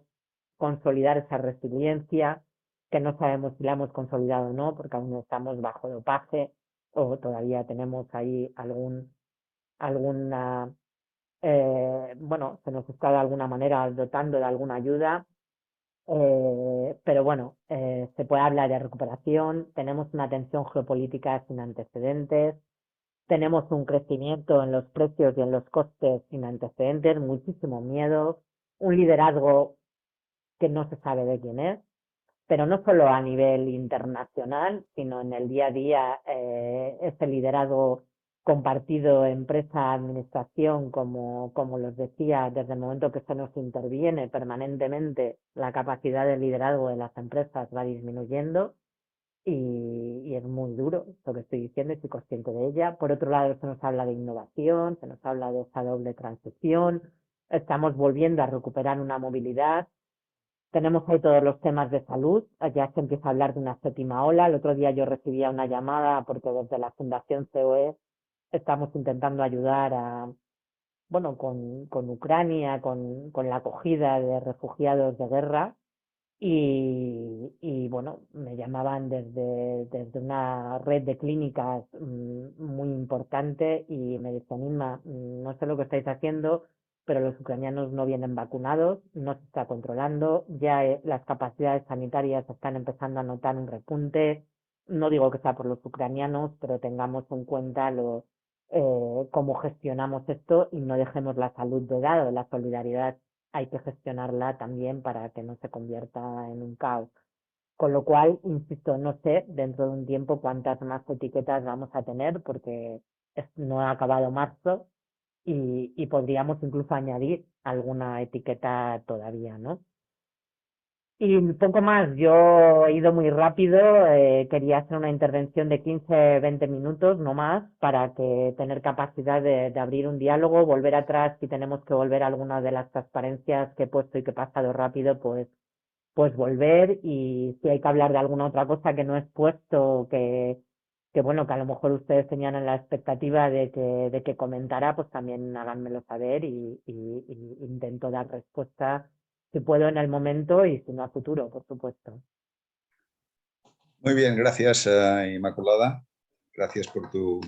consolidar esa resiliencia, que no sabemos si la hemos consolidado o no, porque aún no estamos bajo dopaje o todavía tenemos ahí alguna, bueno, se nos está de alguna manera dotando de alguna ayuda, pero bueno, se puede hablar de recuperación, tenemos una tensión geopolítica sin antecedentes, tenemos un crecimiento en los precios y en los costes sin antecedentes, muchísimo miedo, un liderazgo que no se sabe de quién es, pero no solo a nivel internacional, sino en el día a día, ese liderazgo compartido empresa-administración, como los decía, desde el momento que se nos interviene permanentemente, la capacidad de liderazgo de las empresas va disminuyendo y es muy duro lo que estoy diciendo y estoy consciente de ella. Por otro lado, se nos habla de innovación, se nos habla de esa doble transición, estamos volviendo a recuperar una movilidad. Tenemos ahí todos los temas de salud, ya se empieza a hablar de una séptima ola. El otro día yo recibía una llamada porque desde la Fundación COE estamos intentando ayudar bueno, con Ucrania, con la acogida de refugiados de guerra bueno, me llamaban desde una red de clínicas muy importante y me decían, Inma, no sé lo que estáis haciendo, pero los ucranianos no vienen vacunados, no se está controlando, ya las capacidades sanitarias están empezando a notar un repunte. No digo que sea por los ucranianos, pero tengamos en cuenta cómo gestionamos esto y no dejemos la salud de lado, la solidaridad hay que gestionarla también para que no se convierta en un caos. Con lo cual, insisto, no sé dentro de un tiempo cuántas más etiquetas vamos a tener porque no ha acabado marzo y podríamos incluso añadir alguna etiqueta todavía, ¿no? Y un poco más, yo he ido muy rápido, quería hacer una intervención de 15-20 minutos, no más, para que tener capacidad de abrir un diálogo, volver atrás si tenemos que volver a alguna de las transparencias que he puesto y que he pasado rápido, pues volver y si hay que hablar de alguna otra cosa que no he puesto, que bueno, que a lo mejor ustedes tenían en la expectativa de que comentara, pues también háganmelo saber y intento dar respuesta si puedo en el momento y si no a futuro, por supuesto. Muy bien, gracias, Inmaculada. Gracias por tu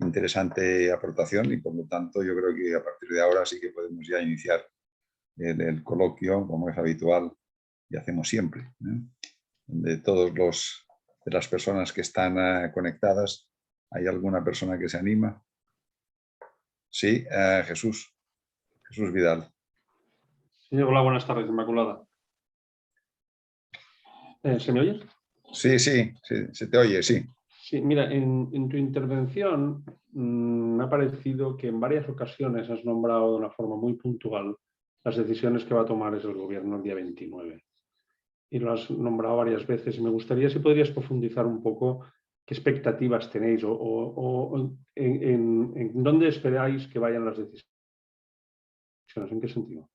interesante aportación y por lo tanto yo creo que a partir de ahora sí que podemos ya iniciar el coloquio como es habitual y hacemos siempre, de las personas que están conectadas. ¿Hay alguna persona que se anima? Sí, Jesús Vidal. Sí, hola, buenas tardes, Inmaculada. ¿Se me oye? Sí, se te oye, sí. Sí, mira, en tu intervención me ha parecido que en varias ocasiones has nombrado de una forma muy puntual las decisiones que va a tomar el gobierno el día 29. Y lo has nombrado varias veces y me gustaría si podrías profundizar un poco qué expectativas tenéis o en dónde esperáis que vayan las decisiones. ¿En qué sentido?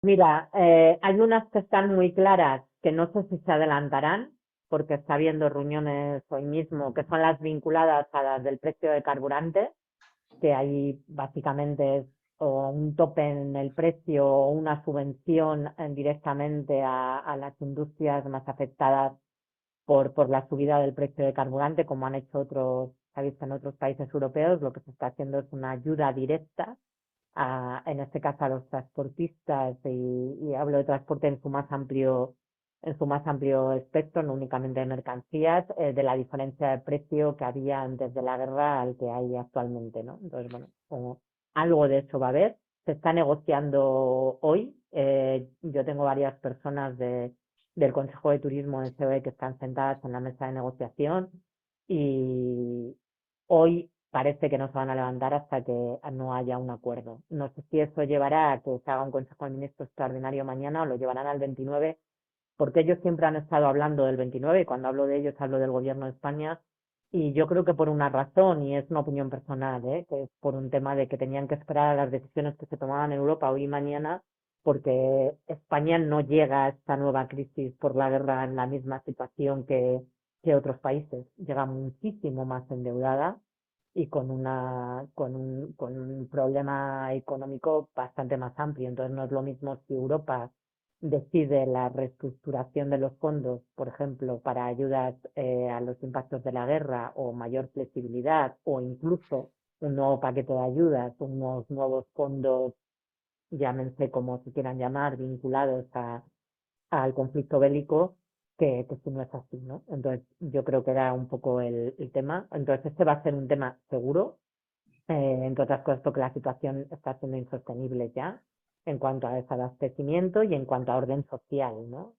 Mira, hay unas que están muy claras, que no sé si se adelantarán, porque está habiendo reuniones hoy mismo, que son las vinculadas a las del precio de carburante, que ahí básicamente es o un tope en el precio o una subvención directamente a las industrias más afectadas por la subida del precio de carburante, como han hecho otros, se ha visto en otros países europeos. Lo que se está haciendo es una ayuda directa en este caso a los transportistas, y hablo de transporte en su más amplio espectro, no únicamente de mercancías, de la diferencia de precio que había antes de la guerra al que hay actualmente, ¿no? Entonces, bueno, como algo de eso va a haber. Se está negociando hoy. Yo tengo varias personas del Consejo de Turismo de COE que están sentadas en la mesa de negociación, y hoy parece que no se van a levantar hasta que no haya un acuerdo. No sé si eso llevará a que se haga un Consejo de Ministros extraordinario mañana o lo llevarán al 29, porque ellos siempre han estado hablando del 29, y cuando hablo de ellos hablo del Gobierno de España, y yo creo que por una razón, y es una opinión personal, que es por un tema de que tenían que esperar a las decisiones que se tomaban en Europa hoy y mañana, porque España no llega a esta nueva crisis por la guerra en la misma situación que otros países. Llega muchísimo más endeudada y con un problema económico bastante más amplio. Entonces no es lo mismo si Europa decide la reestructuración de los fondos, por ejemplo, para ayudas a los impactos de la guerra, o mayor flexibilidad, o incluso un nuevo paquete de ayudas, unos nuevos fondos, llámense como se quieran llamar, vinculados al conflicto bélico, que si no es así, ¿no? Entonces yo creo que era un poco el tema. Entonces este va a ser un tema seguro, entre otras cosas porque la situación está siendo insostenible ya en cuanto a desabastecimiento y en cuanto a orden social, ¿no?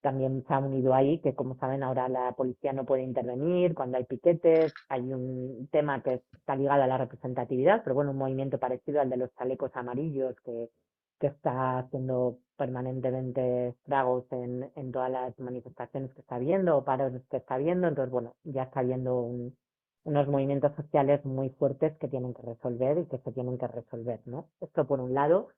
También se ha unido ahí que, como saben, ahora la policía no puede intervenir cuando hay piquetes. Hay un tema que está ligado a la representatividad, pero bueno, un movimiento parecido al de los chalecos amarillos que está haciendo permanentemente estragos en todas las manifestaciones que está habiendo o paros que está habiendo. Entonces, bueno, ya está habiendo unos movimientos sociales muy fuertes que tienen que resolver y que se tienen que resolver, ¿no? Esto por un lado.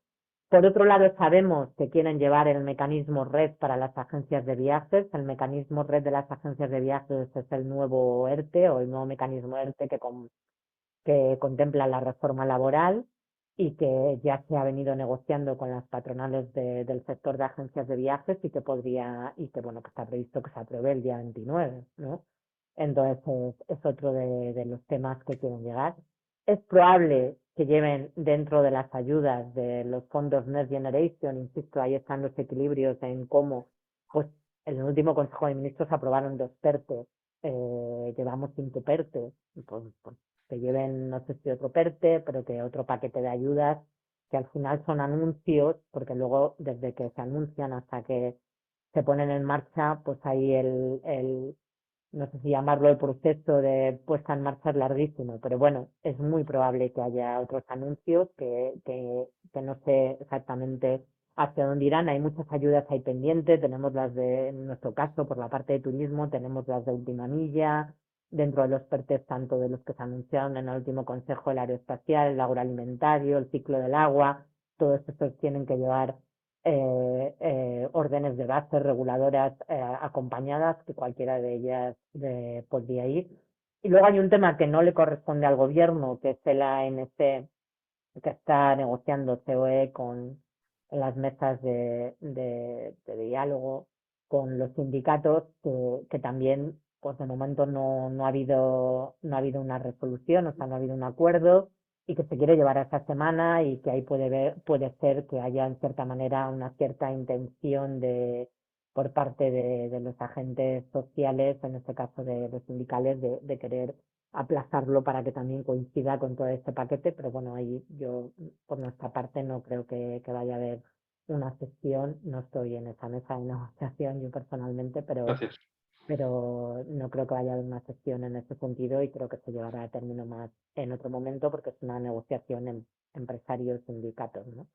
Por otro lado, sabemos que quieren llevar el mecanismo red para las agencias de viajes. El mecanismo red de las agencias de viajes es el nuevo ERTE, o el nuevo mecanismo ERTE que contempla la reforma laboral y que ya se ha venido negociando con las patronales del sector de agencias de viajes, y que bueno, que está previsto que se apruebe el día 29, ¿no? Entonces es otro de los temas que quieren llegar. Es probable que lleven dentro de las ayudas de los fondos Next Generation, insisto, ahí están los equilibrios en cómo, pues en el último Consejo de Ministros aprobaron 2 PERTE, llevamos 5 PERTE, pues que lleven, no sé si otro PERTE, pero que otro paquete de ayudas, que al final son anuncios, porque luego desde que se anuncian hasta que se ponen en marcha, pues ahí no sé si llamarlo el proceso de puesta en marcha es larguísimo, pero bueno, es muy probable que haya otros anuncios que no sé exactamente hacia dónde irán. Hay muchas ayudas ahí pendientes, tenemos las en nuestro caso, por la parte de turismo, tenemos las de última milla, dentro de los PERTES, tanto de los que se anunciaron en el último Consejo, el aeroespacial, el agroalimentario, el ciclo del agua. Todos estos tienen que llevar órdenes de base reguladoras acompañadas, que cualquiera de ellas podría ir. Y luego hay un tema que no le corresponde al gobierno, que es el ANC, que está negociando COE en las mesas de diálogo con los sindicatos, que también pues de momento no ha habido una resolución, o sea, no ha habido un acuerdo, y que se quiere llevar a esta semana, y que ahí puede ser que haya en cierta manera una cierta intención por parte de los agentes sociales, en este caso de los sindicales, de querer aplazarlo para que también coincida con todo este paquete, pero bueno, ahí yo por nuestra parte no creo que vaya a haber una sesión, no estoy en esa mesa de negociación yo personalmente, Gracias. pero no creo que vaya a haber una sesión en ese sentido, y creo que se llevará a término más en otro momento, porque es una negociación en empresarios-sindicatos, ¿no?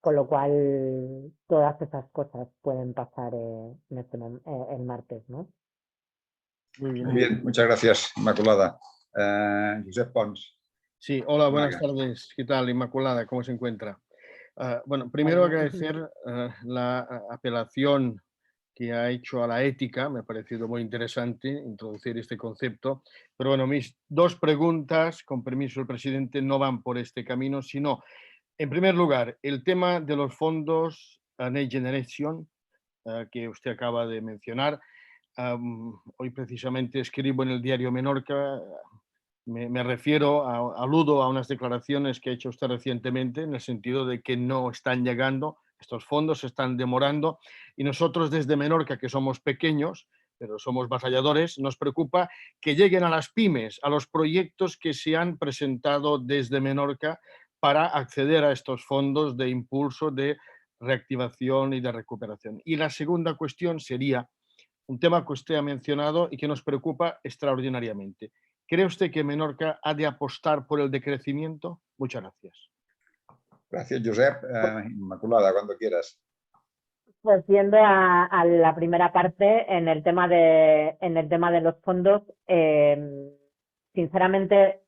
Con lo cual, todas esas cosas pueden pasar el martes, ¿no? Muy bien. Muy bien, muchas gracias, Inmaculada. Josep Pons. Sí, hola, buenas Málaga. tardes. ¿Qué tal, Inmaculada? ¿Cómo se encuentra? Bueno, primero Hola. agradecer la apelación que ha hecho a la ética. Me ha parecido muy interesante introducir este concepto. Pero bueno, mis dos preguntas, con permiso del presidente, no van por este camino, sino, en primer lugar, el tema de los fondos Next Generation que usted acaba de mencionar. Hoy precisamente escribo en el diario Menorca, me refiero, aludo a unas declaraciones que ha hecho usted recientemente, en el sentido de que no están llegando, estos fondos se están demorando, y nosotros desde Menorca, que somos pequeños, pero somos batalladores, nos preocupa que lleguen a las pymes, a los proyectos que se han presentado desde Menorca para acceder a estos fondos de impulso, de reactivación y de recuperación. Y la segunda cuestión sería un tema que usted ha mencionado y que nos preocupa extraordinariamente. ¿Cree usted que Menorca ha de apostar por el decrecimiento? Muchas gracias. Gracias, Josep. Inmaculada, cuando quieras. Pues yendo a la primera parte, en el tema de los fondos, sinceramente,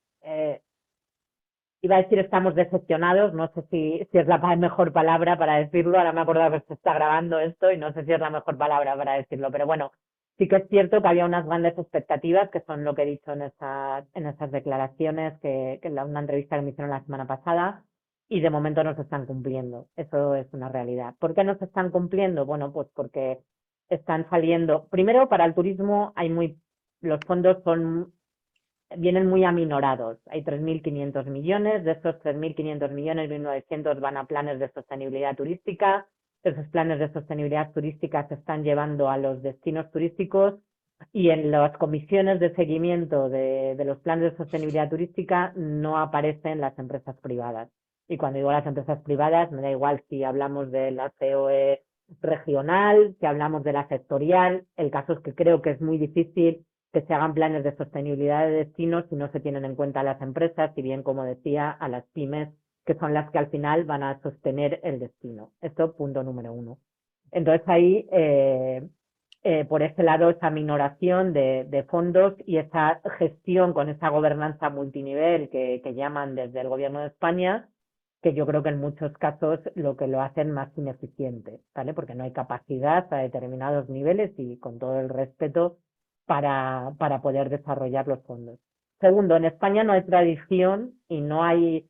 iba a decir estamos decepcionados, no sé si es la mejor palabra para decirlo, ahora me acuerdo que se está grabando esto y no sé si es la mejor palabra para decirlo, pero bueno, sí que es cierto que había unas grandes expectativas, que son lo que he dicho en esas declaraciones, que en una entrevista que me hicieron la semana pasada, y de momento no se están cumpliendo, eso es una realidad. ¿Por qué no se están cumpliendo? Bueno, pues porque están saliendo, primero para el turismo los fondos vienen muy aminorados. Hay 3.500 millones, de esos 3.500 millones, 1.900 van a planes de sostenibilidad turística. Esos planes de sostenibilidad turística se están llevando a los destinos turísticos, y en las comisiones de seguimiento de los planes de sostenibilidad turística no aparecen las empresas privadas. Y cuando digo las empresas privadas, me da igual si hablamos de la COE regional, si hablamos de la sectorial. El caso es que creo que es muy difícil que se hagan planes de sostenibilidad de destinos si no se tienen en cuenta a las empresas, y bien, como decía, a las pymes, que son las que al final van a sostener el destino. Esto, punto número uno. Entonces ahí, por ese lado, esa minoración de fondos y esa gestión con esa gobernanza multinivel que llaman desde el gobierno de España, que yo creo que en muchos casos lo que lo hacen más ineficiente, ¿vale? Porque no hay capacidad a determinados niveles, y con todo el respeto, para poder desarrollar los fondos. Segundo, en España no hay tradición y no hay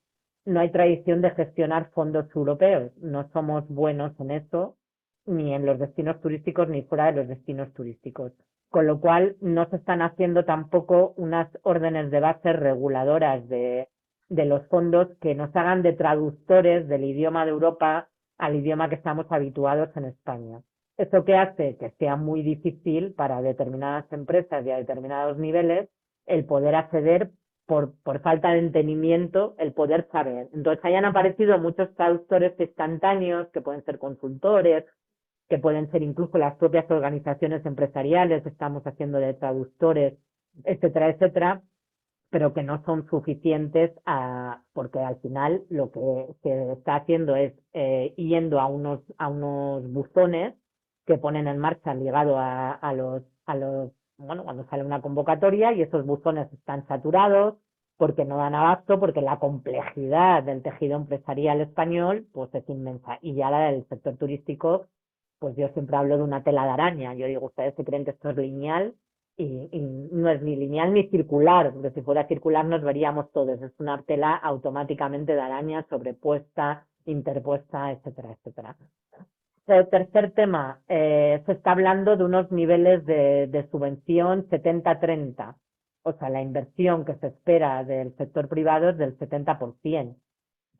tradición de gestionar fondos europeos. No somos buenos en eso, ni en los destinos turísticos ni fuera de los destinos turísticos. Con lo cual, no se están haciendo tampoco unas órdenes de base reguladoras de los fondos que nos hagan de traductores del idioma de Europa al idioma que estamos habituados en España. ¿Eso qué hace? Que sea muy difícil para determinadas empresas y a determinados niveles el poder acceder por falta de entendimiento, el poder saber. Entonces hayan aparecido muchos traductores instantáneos, que pueden ser consultores, que pueden ser incluso las propias organizaciones empresariales, estamos haciendo de traductores, etcétera, etcétera, pero que no son suficientes porque al final lo que se está haciendo es yendo a unos buzones que ponen en marcha ligado a los bueno, cuando sale una convocatoria, y esos buzones están saturados porque no dan abasto, porque la complejidad del tejido empresarial español pues es inmensa, y ya la del sector turístico, pues yo siempre hablo de una tela de araña. Yo digo, ustedes se creen que esto es lineal, y no es ni lineal ni circular, porque si fuera circular nos veríamos todos. Es una tela automáticamente de araña, sobrepuesta, interpuesta, etcétera, etcétera. El tercer tema, se está hablando de unos niveles de subvención 70-30. O sea, la inversión que se espera del sector privado es del 70%,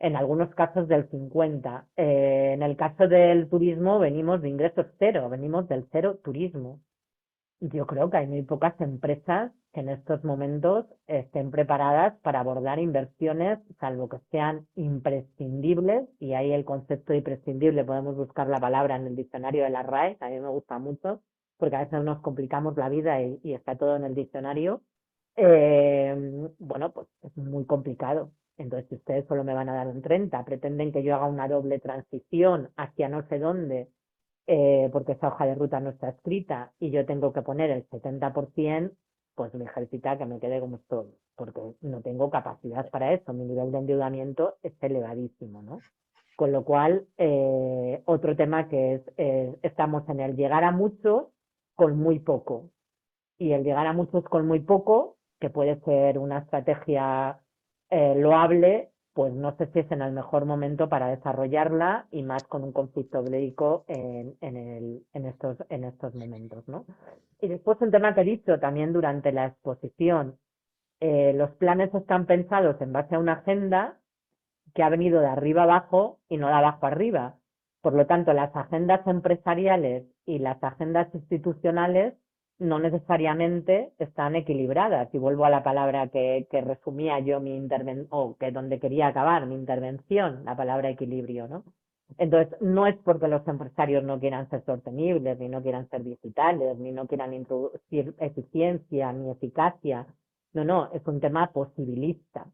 en algunos casos del 50%. En el caso del turismo venimos de ingresos cero, venimos del cero turismo. Yo creo que hay muy pocas empresas que en estos momentos estén preparadas para abordar inversiones, salvo que sean imprescindibles, y ahí el concepto de imprescindible podemos buscar la palabra en el diccionario de la RAE, a mí me gusta mucho, porque a veces nos complicamos la vida y está todo en el diccionario. Bueno, pues es muy complicado. Entonces, si ustedes solo me van a dar un 30, pretenden que yo haga una doble transición hacia no sé dónde, porque esa hoja de ruta no está escrita y yo tengo que poner el 70%, pues me ejercita que me quede como estoy, porque no tengo capacidad para eso, mi nivel de endeudamiento es elevadísimo, ¿no? Con lo cual, otro tema que es, estamos en el llegar a mucho con muy poco, y el llegar a muchos con muy poco, que puede ser una estrategia loable, pues no sé si es en el mejor momento para desarrollarla, y más con un conflicto bélico en estos momentos, ¿no? Y después un tema que he dicho también durante la exposición, los planes están pensados en base a una agenda que ha venido de arriba abajo y no de abajo arriba. Por lo tanto, las agendas empresariales y las agendas institucionales no necesariamente están equilibradas. Y vuelvo a la palabra que resumía yo mi intervención, o que donde quería acabar mi intervención, la palabra equilibrio, ¿no? Entonces, no es porque los empresarios no quieran ser sostenibles, ni no quieran ser digitales, ni no quieran introducir eficiencia ni eficacia. No, no, es un tema posibilista.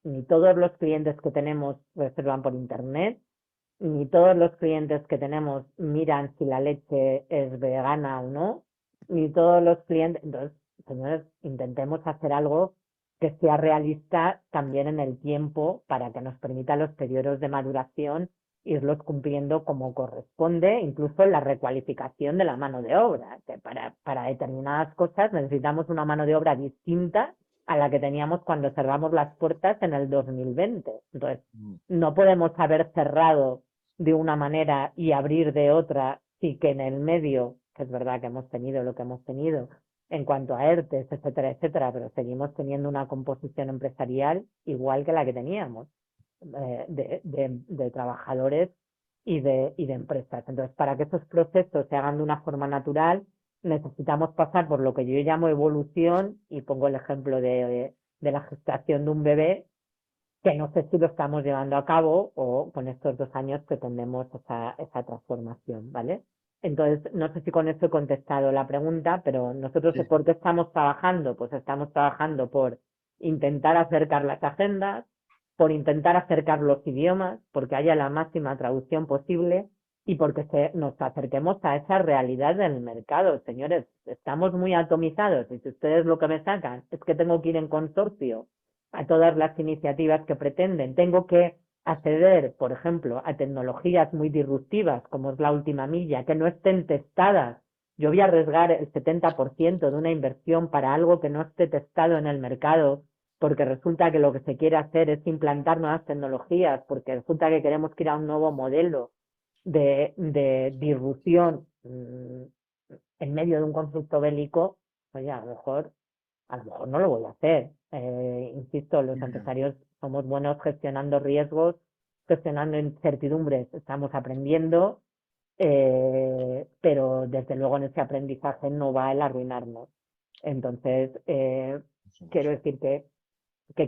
Ni todos los clientes que tenemos reservan por internet, ni todos los clientes que tenemos miran si la leche es vegana o no, ni todos los clientes. Entonces, señores, intentemos hacer algo que sea realista también en el tiempo, para que nos permita los periodos de maduración irlos cumpliendo como corresponde, incluso en la recualificación de la mano de obra, que para determinadas cosas necesitamos una mano de obra distinta a la que teníamos cuando cerramos las puertas en el 2020. Entonces, no podemos haber cerrado de una manera y abrir de otra, y que en el medio, que es verdad que hemos tenido lo que hemos tenido en cuanto a ERTES, etcétera, etcétera, pero seguimos teniendo una composición empresarial igual que la que teníamos, de trabajadores y de empresas. Entonces, para que esos procesos se hagan de una forma natural, necesitamos pasar por lo que yo llamo evolución, y pongo el ejemplo de la gestación de un bebé, que no sé si lo estamos llevando a cabo, o con estos 2 años pretendemos esa transformación, ¿vale? Entonces, no sé si con eso he contestado la pregunta, pero nosotros, Sí. ¿por qué estamos trabajando? Pues estamos trabajando por intentar acercar las agendas, por intentar acercar los idiomas, porque haya la máxima traducción posible, y porque nos acerquemos a esa realidad del mercado. Señores, estamos muy atomizados, y si ustedes lo que me sacan es que tengo que ir en consorcio a todas las iniciativas que pretenden, tengo que acceder, por ejemplo, a tecnologías muy disruptivas, como es la última milla, que no estén testadas. Yo voy a arriesgar el 70% de una inversión para algo que no esté testado en el mercado, porque resulta que lo que se quiere hacer es implantar nuevas tecnologías, porque resulta que queremos ir a un nuevo modelo de disrupción en medio de un conflicto bélico. Oye, a lo mejor no lo voy a hacer. Insisto, los empresarios somos buenos gestionando riesgos, gestionando incertidumbres, estamos aprendiendo, pero desde luego en ese aprendizaje no va el arruinarnos. Entonces, quiero decir que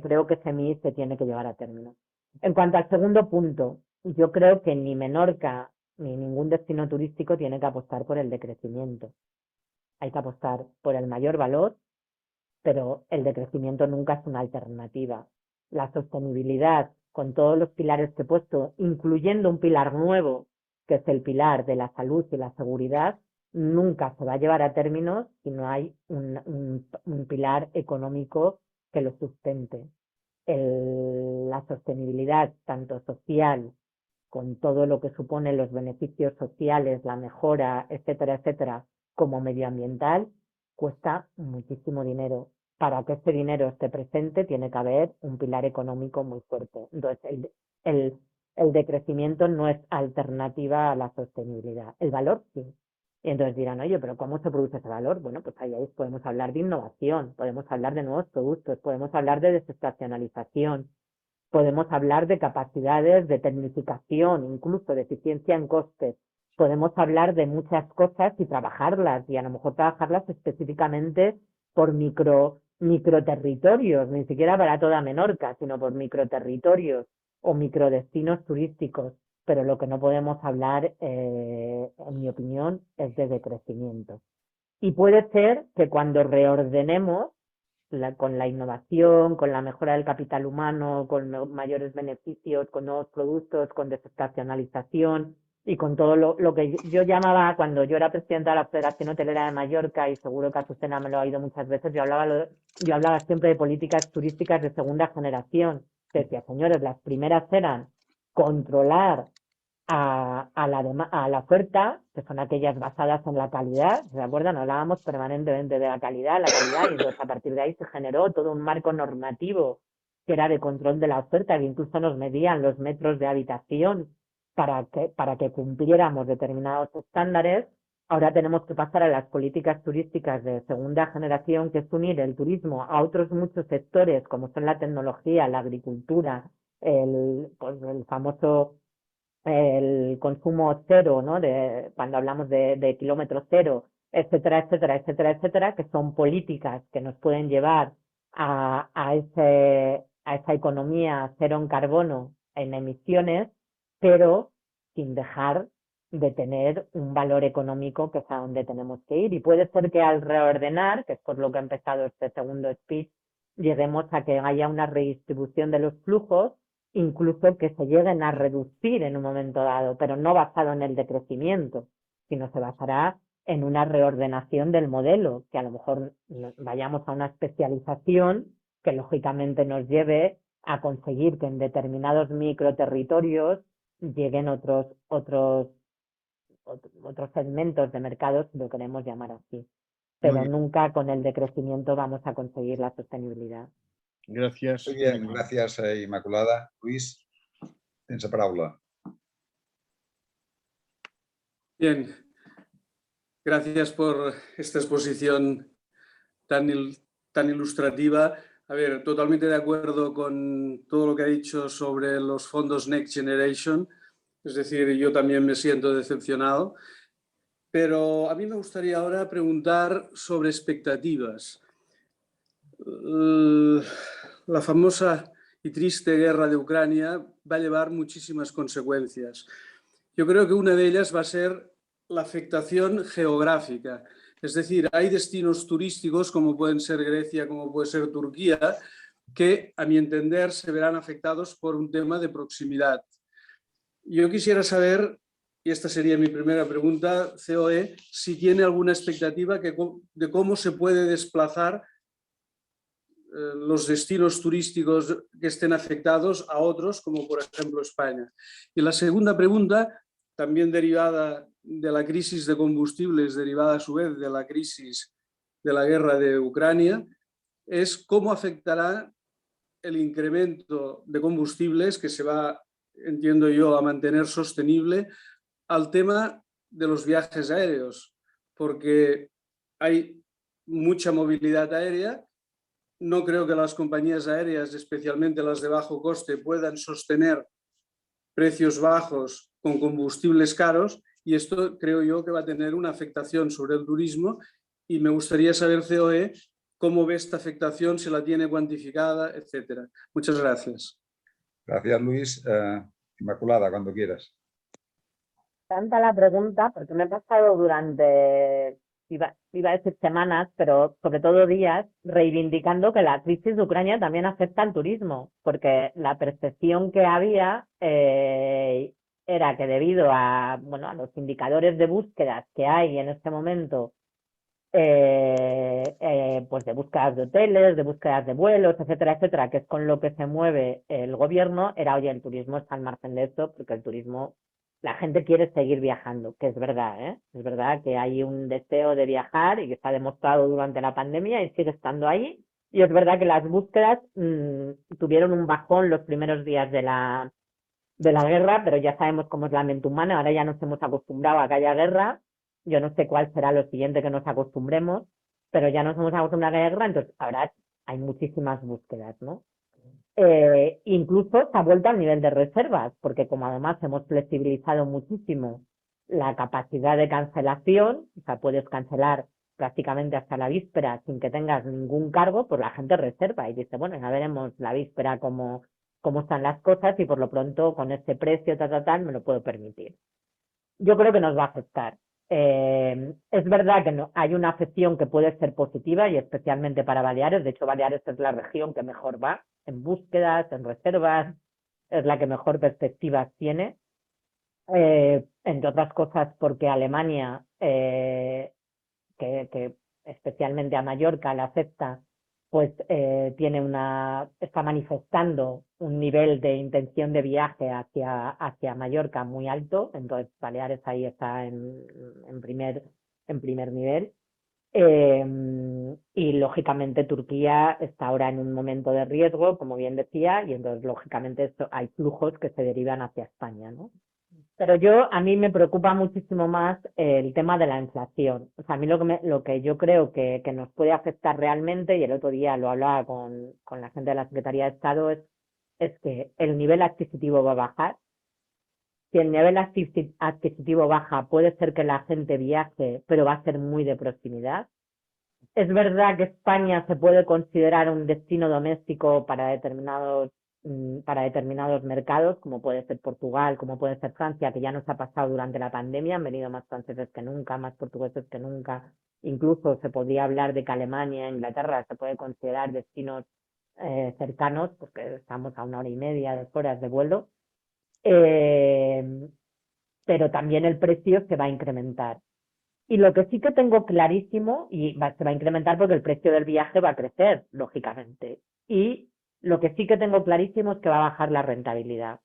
creo que SEMI se tiene que llevar a término. En cuanto al segundo punto, yo creo que ni Menorca ni ningún destino turístico tiene que apostar por el decrecimiento. Hay que apostar por el mayor valor, pero el decrecimiento nunca es una alternativa. La sostenibilidad, con todos los pilares que he puesto, incluyendo un pilar nuevo, que es el pilar de la salud y la seguridad, nunca se va a llevar a término si no hay un pilar económico que lo sustente. La sostenibilidad, tanto social, con todo lo que suponen los beneficios sociales, la mejora, etcétera, etcétera, como medioambiental, cuesta muchísimo dinero. Para que ese dinero esté presente, tiene que haber un pilar económico muy fuerte. Entonces, el el decrecimiento no es alternativa a la sostenibilidad. El valor sí. Y entonces dirán, oye, pero ¿cómo se produce ese valor? Bueno, pues ahí podemos hablar de innovación, podemos hablar de nuevos productos, podemos hablar de desestacionalización, podemos hablar de capacidades de tecnificación, incluso de eficiencia en costes. Podemos hablar de muchas cosas y trabajarlas, y a lo mejor trabajarlas específicamente por microterritorios, ni siquiera para toda Menorca, sino por microterritorios o microdestinos turísticos. Pero lo que no podemos hablar, en mi opinión, es de decrecimiento. Y puede ser que cuando reordenemos con la innovación, con la mejora del capital humano, con mayores beneficios, con nuevos productos, con desestacionalización y con todo lo que yo llamaba, cuando yo era presidenta de la Federación Hotelera de Mallorca, y seguro que Azucena me lo ha oído muchas veces, yo hablaba siempre de políticas turísticas de segunda generación. Que decía, señores, las primeras eran controlar a la oferta, que son aquellas basadas en la calidad, ¿se acuerdan? Hablábamos permanentemente de la calidad, y entonces a partir de ahí se generó todo un marco normativo que era de control de la oferta, que incluso nos medían los metros de habitación para que cumpliéramos determinados estándares. Ahora tenemos que pasar a las políticas turísticas de segunda generación, que es unir el turismo a otros muchos sectores, como son la tecnología, la agricultura, el famoso el consumo cero, ¿no? Cuando hablamos de kilómetro cero, etcétera, etcétera, etcétera, etcétera, que son políticas que nos pueden llevar a esa economía cero en carbono, en emisiones, pero sin dejar de tener un valor económico, que es a donde tenemos que ir. Y puede ser que al reordenar, que es por lo que ha empezado este segundo speech, lleguemos a que haya una redistribución de los flujos, incluso que se lleguen a reducir en un momento dado, pero no basado en el decrecimiento, sino se basará en una reordenación del modelo, que a lo mejor vayamos a una especialización que lógicamente nos lleve a conseguir que en determinados microterritorios lleguen otros segmentos de mercado, si lo queremos llamar así. Pero nunca con el decrecimiento vamos a conseguir la sostenibilidad. Gracias. Muy bien, gracias, Inmaculada. Luis, tienes la palabra. Bien, gracias por esta exposición tan ilustrativa. A ver, totalmente de acuerdo con todo lo que ha dicho sobre los fondos Next Generation. Es decir, yo también me siento decepcionado. Pero a mí me gustaría ahora preguntar sobre expectativas. La famosa y triste guerra de Ucrania va a llevar muchísimas consecuencias. Yo creo que una de ellas va a ser la afectación geográfica. Es decir, hay destinos turísticos como pueden ser Grecia, como puede ser Turquía, que a mi entender se verán afectados por un tema de proximidad. Yo quisiera saber, y esta sería mi primera pregunta, COE, si tiene alguna expectativa de cómo se puede desplazar los destinos turísticos que estén afectados a otros, como por ejemplo España. Y la segunda pregunta, también derivada de la crisis de combustibles, derivada a su vez de la crisis de la guerra de Ucrania, es cómo afectará el incremento de combustibles que se va, entiendo yo, a mantener sostenible al tema de los viajes aéreos, porque hay mucha movilidad aérea. No creo que las compañías aéreas, especialmente las de bajo coste, puedan sostener precios bajos con combustibles caros, y esto creo yo que va a tener una afectación sobre el turismo, y me gustaría saber, COE, cómo ve esta afectación, si la tiene cuantificada, etcétera. Muchas gracias. Gracias, Luis. Inmaculada, cuando quieras. Tanta la pregunta, porque me he pasado durante, iba a decir semanas, pero sobre todo días, reivindicando que la crisis de Ucrania también afecta al turismo, porque la percepción que había era que debido a los indicadores de búsquedas que hay en este momento, pues de búsquedas de hoteles, de búsquedas de vuelos, etcétera, etcétera, que es con lo que se mueve el gobierno, era, oye, el turismo está al margen de esto, porque el turismo, la gente quiere seguir viajando, que es verdad, ¿eh? Es verdad que hay un deseo de viajar y que está demostrado durante la pandemia y sigue estando ahí, y es verdad que las búsquedas tuvieron un bajón los primeros días de la de la guerra, pero ya sabemos cómo es la mente humana, ahora ya nos hemos acostumbrado a que haya guerra, yo no sé cuál será lo siguiente que nos acostumbremos, pero ya nos hemos acostumbrado a la guerra, entonces ahora hay muchísimas búsquedas, ¿no? Incluso se ha vuelto al nivel de reservas, porque como además hemos flexibilizado muchísimo la capacidad de cancelación, o sea, puedes cancelar prácticamente hasta la víspera sin que tengas ningún cargo, pues la gente reserva y dice, bueno, ya veremos la víspera cómo están las cosas y por lo pronto con este precio, tal, me lo puedo permitir. Yo creo que nos va a afectar. Es verdad que no, hay una afección que puede ser positiva y especialmente para Baleares. De hecho, Baleares es la región que mejor va en búsquedas, en reservas, es la que mejor perspectivas tiene. Entre otras cosas porque Alemania, que especialmente a Mallorca le afecta, pues está manifestando un nivel de intención de viaje hacia Mallorca muy alto, entonces Baleares ahí está en primer nivel. Y lógicamente Turquía está ahora en un momento de riesgo, como bien decía, y entonces lógicamente hay flujos que se derivan hacia España, ¿no? Pero a mí me preocupa muchísimo más el tema de la inflación. O sea, a mí lo que yo creo que nos puede afectar realmente, y el otro día lo hablaba con la gente de la Secretaría de Estado, es que el nivel adquisitivo va a bajar. Si el nivel adquisitivo baja, puede ser que la gente viaje, pero va a ser muy de proximidad. Es verdad que España se puede considerar un destino doméstico para determinados mercados, como puede ser Portugal, como puede ser Francia, que ya nos ha pasado durante la pandemia, han venido más franceses que nunca, más portugueses que nunca. Incluso se podría hablar de que Alemania e Inglaterra se puede considerar destinos cercanos, porque estamos a 1 hora y media, 2 horas de vuelo. Pero también el precio se va a incrementar. Y lo que sí que tengo clarísimo, y se va a incrementar porque el precio del viaje va a crecer, lógicamente. Y lo que sí que tengo clarísimo es que va a bajar la rentabilidad.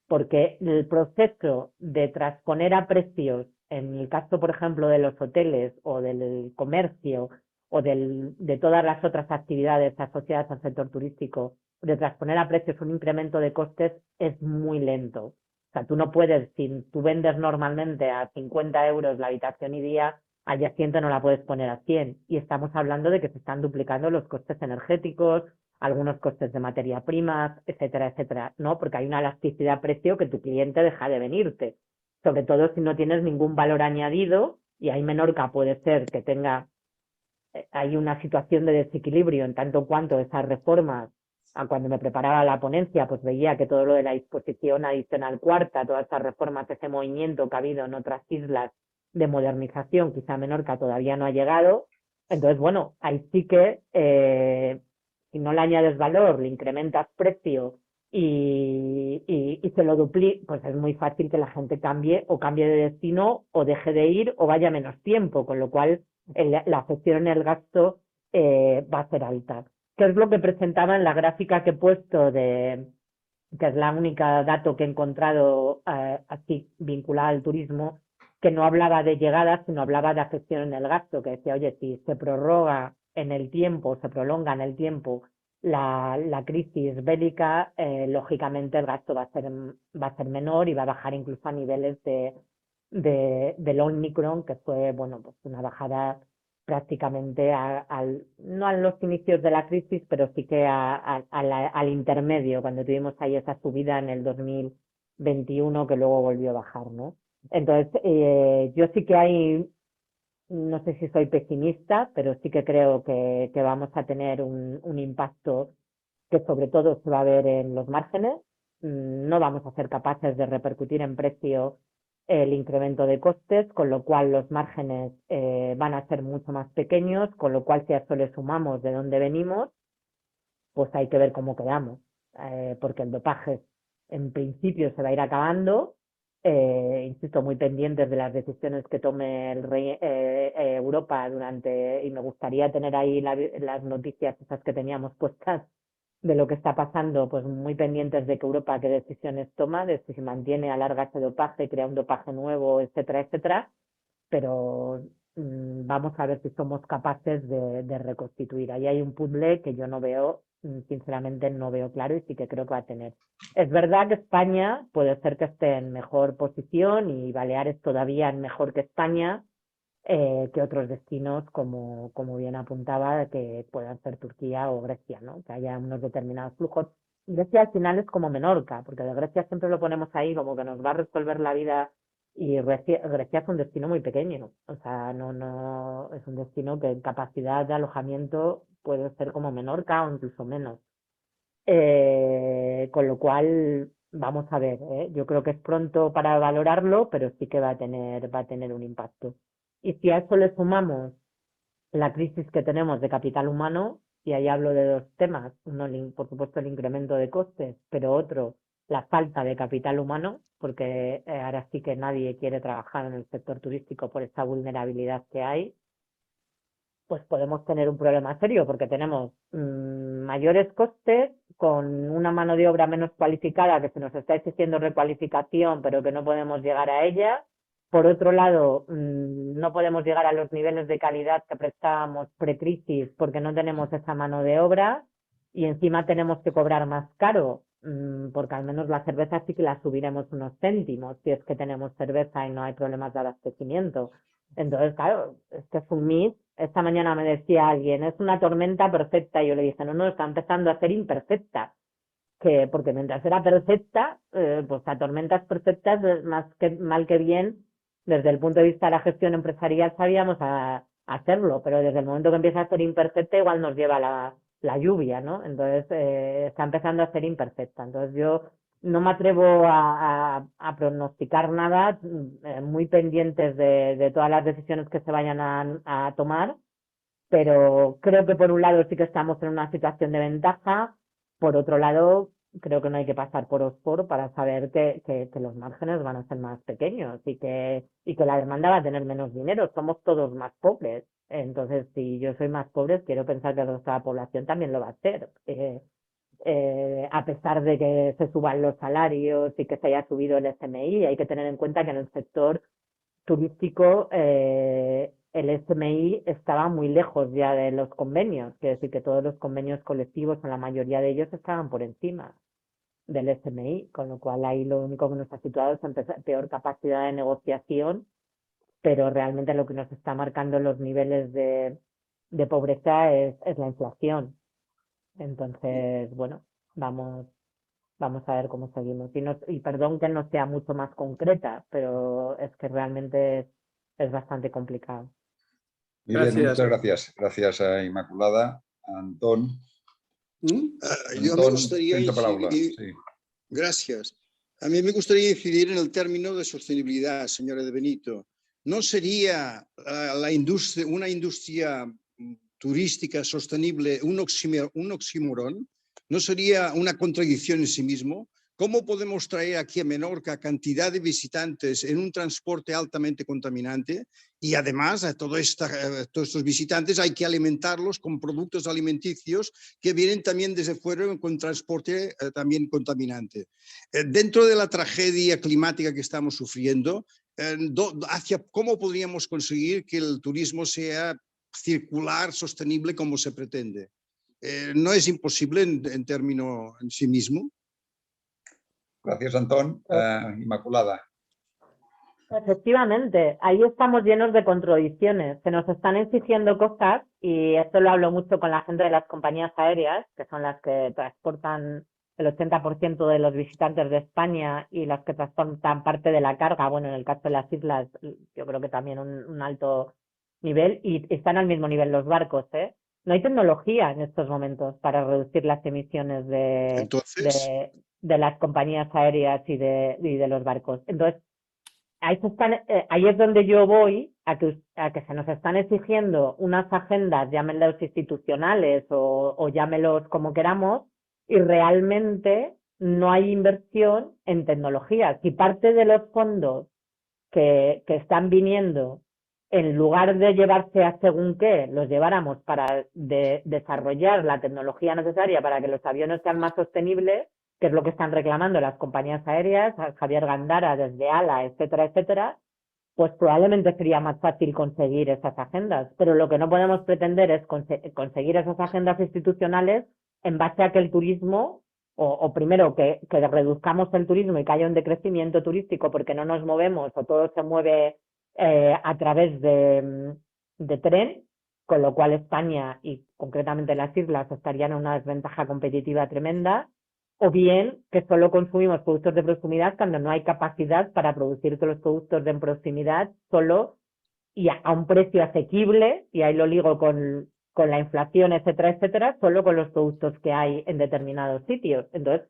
Porque el proceso de transponer a precios, en el caso, por ejemplo, de los hoteles o del comercio o de todas las otras actividades asociadas al sector turístico, de transponer a precios un incremento de costes es muy lento. O sea, tú no puedes, si tú vendes normalmente a 50 euros la habitación y día, al día siguiente no la puedes poner a 100. Y estamos hablando de que se están duplicando los costes energéticos, algunos costes de materia prima, etcétera, etcétera, ¿no? Porque hay una elasticidad precio que tu cliente deja de venirte, sobre todo si no tienes ningún valor añadido, y ahí Menorca puede ser que hay una situación de desequilibrio en tanto cuanto esas reformas, cuando me preparaba la ponencia, pues veía que todo lo de la disposición adicional cuarta, todas esas reformas, ese movimiento que ha habido en otras islas de modernización, quizá Menorca todavía no ha llegado. Entonces, bueno, ahí sí que si no le añades valor, le incrementas precio y se lo duplica, pues es muy fácil que la gente cambie de destino o deje de ir o vaya menos tiempo, con lo cual la afección en el gasto va a ser alta. ¿Qué es lo que presentaba en la gráfica que he puesto que es la única dato que he encontrado así vinculada al turismo, que no hablaba de llegadas, sino hablaba de afección en el gasto, que decía, oye, si se prorroga en el tiempo, se prolonga en el tiempo la crisis bélica, lógicamente el gasto va a ser menor y va a bajar incluso a niveles del Omicron, que fue, bueno, pues una bajada prácticamente no a los inicios de la crisis, pero sí que al intermedio, cuando tuvimos ahí esa subida en el 2021 que luego volvió a bajar, ¿no? Entonces, yo sí que no sé si soy pesimista, pero sí que creo que vamos a tener un impacto que sobre todo se va a ver en los márgenes. No vamos a ser capaces de repercutir en precio el incremento de costes, con lo cual los márgenes van a ser mucho más pequeños, con lo cual si a eso le sumamos de dónde venimos, pues hay que ver cómo quedamos, porque el dopaje en principio se va a ir acabando. Insisto, muy pendientes de las decisiones que tome Europa y me gustaría tener ahí las noticias esas que teníamos puestas de lo que está pasando, pues muy pendientes de que Europa qué decisiones toma, de si se mantiene, alarga ese dopaje, crea un dopaje nuevo, etcétera, etcétera, pero vamos a ver si somos capaces de reconstituir. Ahí hay un puzzle que yo no veo sinceramente no veo claro y sí que creo que va a tener. Es verdad que España puede ser que esté en mejor posición y Baleares todavía en mejor que España, que otros destinos, como bien apuntaba, que puedan ser Turquía o Grecia, ¿no? Que haya unos determinados flujos. Grecia al final es como Menorca, porque de Grecia siempre lo ponemos ahí como que nos va a resolver la vida, y Grecia es un destino muy pequeño, o sea, no es un destino que en capacidad de alojamiento puede ser como Menorca o incluso menos. Con lo cual, vamos a ver, yo creo que es pronto para valorarlo, pero sí que va a tener un impacto. Y si a eso le sumamos la crisis que tenemos de capital humano, y ahí hablo de dos temas, uno, por supuesto, el incremento de costes, pero otro, la falta de capital humano, porque ahora sí que nadie quiere trabajar en el sector turístico por esa vulnerabilidad que hay, pues podemos tener un problema serio, porque tenemos mayores costes con una mano de obra menos cualificada que se nos está exigiendo recualificación, pero que no podemos llegar a ella. Por otro lado, no podemos llegar a los niveles de calidad que prestábamos precrisis porque no tenemos esa mano de obra, y encima tenemos que cobrar más caro, porque al menos la cerveza sí que la subiremos unos céntimos si es que tenemos cerveza y no hay problemas de abastecimiento. Entonces, claro, es que es un mix. Esta mañana me decía alguien, es una tormenta perfecta, y yo le dije, no, está empezando a ser imperfecta, porque mientras era perfecta, pues a tormentas perfectas, más que mal que bien, desde el punto de vista de la gestión empresarial sabíamos a hacerlo, pero desde el momento que empieza a ser imperfecta igual nos lleva la lluvia, ¿no? Entonces está empezando a ser imperfecta. Entonces yo no me atrevo a pronosticar nada, muy pendientes de todas las decisiones que se vayan a tomar, pero creo que por un lado sí que estamos en una situación de ventaja, por otro lado creo que no hay que pasar por Oxford para saber que los márgenes van a ser más pequeños y que la demanda va a tener menos dinero. Somos todos más pobres. Entonces, si yo soy más pobre, quiero pensar que nuestra población también lo va a hacer. A pesar de que se suban los salarios y que se haya subido el SMI, hay que tener en cuenta que en el sector turístico el SMI estaba muy lejos ya de los convenios, quiere decir que todos los convenios colectivos, o la mayoría de ellos, estaban por encima del SMI, con lo cual ahí lo único que nos ha situado es en peor capacidad de negociación, pero realmente lo que nos está marcando los niveles de pobreza es la inflación. Entonces, bueno, vamos a ver cómo seguimos. Y perdón que no sea mucho más concreta, pero es que realmente es bastante complicado. Muy bien, Gracias. muchas gracias. Gracias a Inmaculada, a Antón. Yo me gustaría tens la palabra. incidir, Sí. gracias. A mí me gustaría incidir en el término de sostenibilidad, señora De Benito. ¿No sería una industria turística sostenible un oxímoron? ¿No sería una contradicción en sí mismo? ¿Cómo podemos traer aquí a Menorca cantidad de visitantes en un transporte altamente contaminante? Y además a todos estos visitantes hay que alimentarlos con productos alimenticios que vienen también desde fuera con transporte también contaminante. Dentro de la tragedia climática que estamos sufriendo, ¿cómo podríamos conseguir que el turismo sea circular, sostenible como se pretende? ¿No es imposible en término en sí mismo? Gracias, Antón. Inmaculada. Efectivamente, ahí estamos llenos de contradicciones. Se nos están exigiendo cosas, y esto lo hablo mucho con la gente de las compañías aéreas, que son las que transportan el 80% de los visitantes de España y las que transportan parte de la carga. Bueno, en el caso de las islas, yo creo que también un alto nivel, y están al mismo nivel los barcos, ¿eh? No hay tecnología en estos momentos para reducir las emisiones Entonces, de las compañías aéreas y de los barcos. Entonces, ahí es donde yo voy a que se nos están exigiendo unas agendas, llámenlos institucionales o llámelos como queramos, y realmente no hay inversión en tecnología. Si parte de los fondos que están viniendo, en lugar de llevarse a según qué, los lleváramos para desarrollar la tecnología necesaria para que los aviones sean más sostenibles, que es lo que están reclamando las compañías aéreas, Javier Gandara desde ALA, etcétera, etcétera, pues probablemente sería más fácil conseguir esas agendas. Pero lo que no podemos pretender es conseguir esas agendas institucionales en base a que el turismo, o primero que reduzcamos el turismo y que haya un decrecimiento turístico porque no nos movemos o todo se mueve a través de tren, con lo cual España y concretamente las islas estarían en una desventaja competitiva tremenda, o bien que solo consumimos productos de proximidad cuando no hay capacidad para producir los productos de proximidad solo y a un precio asequible, y ahí lo ligo con la inflación, etcétera, etcétera, solo con los productos que hay en determinados sitios. Entonces,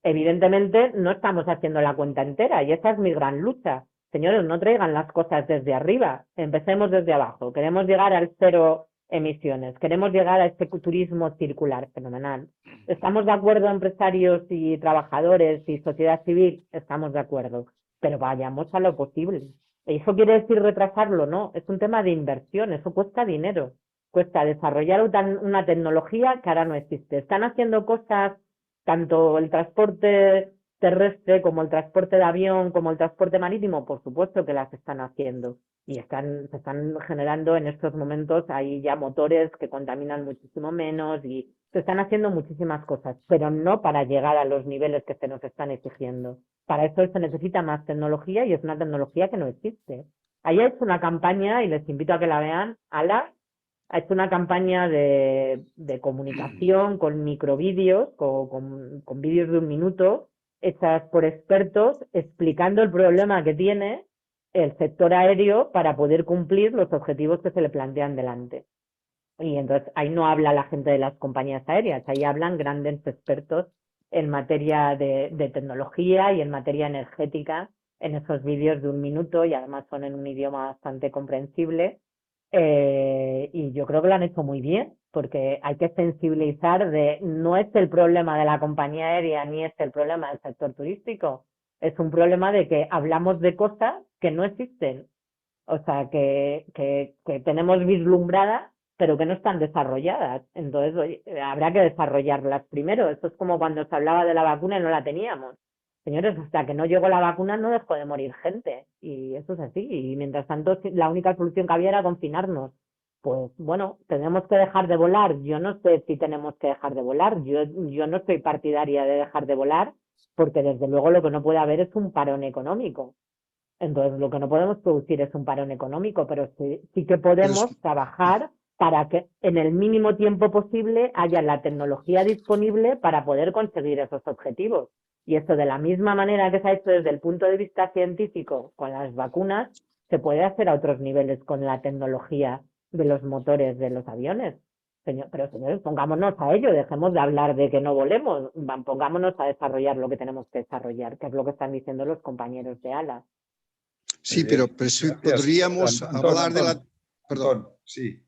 evidentemente no estamos haciendo la cuenta entera y esa es mi gran lucha. Señores, no traigan las cosas desde arriba, empecemos desde abajo. Queremos llegar al cero emisiones, queremos llegar a este turismo circular, fenomenal. ¿Estamos de acuerdo empresarios y trabajadores y sociedad civil? Estamos de acuerdo, pero vayamos a lo posible. ¿Eso quiere decir retrasarlo? No, es un tema de inversión, eso cuesta dinero, cuesta desarrollar una tecnología que ahora no existe. Están haciendo cosas, tanto el transporte terrestre como el transporte de avión, como el transporte marítimo, por supuesto que las están haciendo y se están generando en estos momentos, hay ya motores que contaminan muchísimo menos y se están haciendo muchísimas cosas, pero no para llegar a los niveles que se nos están exigiendo. Para eso se necesita más tecnología y es una tecnología que no existe. Ahí ha hecho una campaña, y les invito a que la vean, ALA ha hecho una campaña de comunicación con microvídeos, con vídeos de 1 minuto, hechas por expertos, explicando el problema que tiene el sector aéreo para poder cumplir los objetivos que se le plantean delante. Y entonces ahí no habla la gente de las compañías aéreas, ahí hablan grandes expertos en materia de tecnología y en materia energética en esos vídeos de 1 minuto, y además son en un idioma bastante comprensible. Y yo creo que lo han hecho muy bien, porque hay que sensibilizar no es el problema de la compañía aérea ni es el problema del sector turístico, es un problema de que hablamos de cosas que no existen, o sea, que tenemos vislumbradas, pero que no están desarrolladas. Entonces, oye, habrá que desarrollarlas primero. Esto es como cuando se hablaba de la vacuna y no la teníamos. Señores, hasta que no llegó la vacuna no dejó de morir gente. Y eso es así. Y mientras tanto, la única solución que había era confinarnos. Pues bueno, tenemos que dejar de volar. Yo no sé si tenemos que dejar de volar. Yo no soy partidaria de dejar de volar, porque desde luego lo que no puede haber es un parón económico. Entonces, lo que no podemos producir es un parón económico, pero sí que podemos trabajar para que en el mínimo tiempo posible haya la tecnología disponible para poder conseguir esos objetivos. Y esto, de la misma manera que se ha hecho desde el punto de vista científico con las vacunas, se puede hacer a otros niveles con la tecnología de los motores de los aviones. Pero señores, pongámonos a ello, dejemos de hablar de que no volemos, pongámonos a desarrollar lo que tenemos que desarrollar, que es lo que están diciendo los compañeros de ALA. Sí, pero podríamos hablar de la... Perdón. Antón, sí.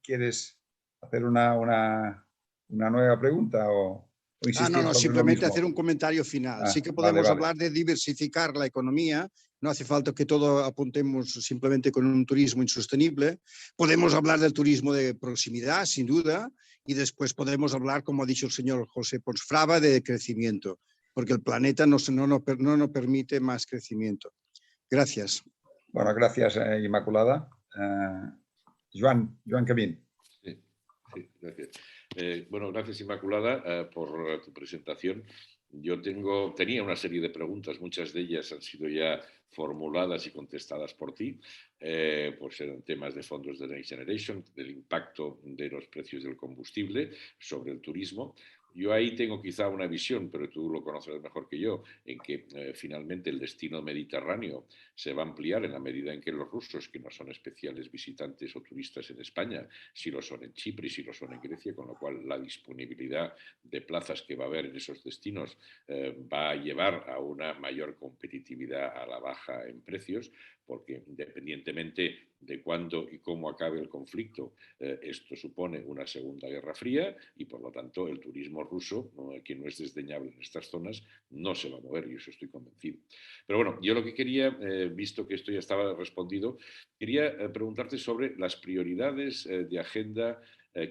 ¿Quieres hacer una nueva pregunta o insistir no, sobre simplemente lo mismo? hacer un comentario final. Sí que podemos hablar de diversificar la economía, no hace falta que todo apuntemos simplemente con un turismo insostenible. Podemos hablar del turismo de proximidad, sin duda, y después podemos hablar, como ha dicho el señor José Pons Fraba, de crecimiento, porque el planeta no nos permite más crecimiento. Gracias. Bueno, gracias, Inmaculada. Joan Camín. Sí, gracias. Bueno, gracias, Inmaculada, por tu presentación. Yo tenía una serie de preguntas, muchas de ellas han sido ya formuladas y contestadas por ti, pues eran temas de fondos de Next Generation, del impacto de los precios del combustible sobre el turismo. Yo ahí tengo quizá una visión, pero tú lo conocerás mejor que yo, en que finalmente el destino mediterráneo se va a ampliar en la medida en que los rusos, que no son especiales visitantes o turistas en España, sí lo son en Chipre y sí lo son en Grecia, con lo cual la disponibilidad de plazas que va a haber en esos destinos va a llevar a una mayor competitividad a la baja en precios, porque independientemente de cuándo y cómo acabe el conflicto, esto supone una segunda guerra fría y por lo tanto el turismo ruso, que no es desdeñable en estas zonas, no se va a mover, y eso estoy convencido. Pero bueno, yo lo que quería, visto que esto ya estaba respondido, quería preguntarte sobre las prioridades de agenda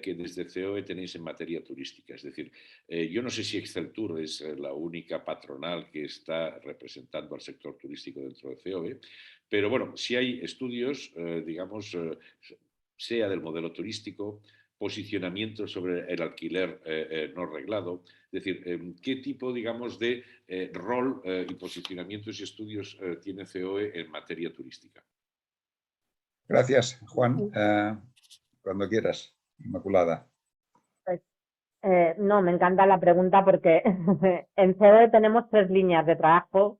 que desde COE tenéis en materia turística. Es decir, yo no sé si Exceltur es la única patronal que está representando al sector turístico dentro de COE, pero bueno, si hay estudios, digamos, sea del modelo turístico, posicionamiento sobre el alquiler no reglado. Es decir, ¿qué tipo, digamos, de rol y posicionamientos y estudios tiene COE en materia turística? Gracias, Juan. Cuando quieras, Inmaculada. Pues, no, me encanta la pregunta porque en COE tenemos 3 líneas de trabajo,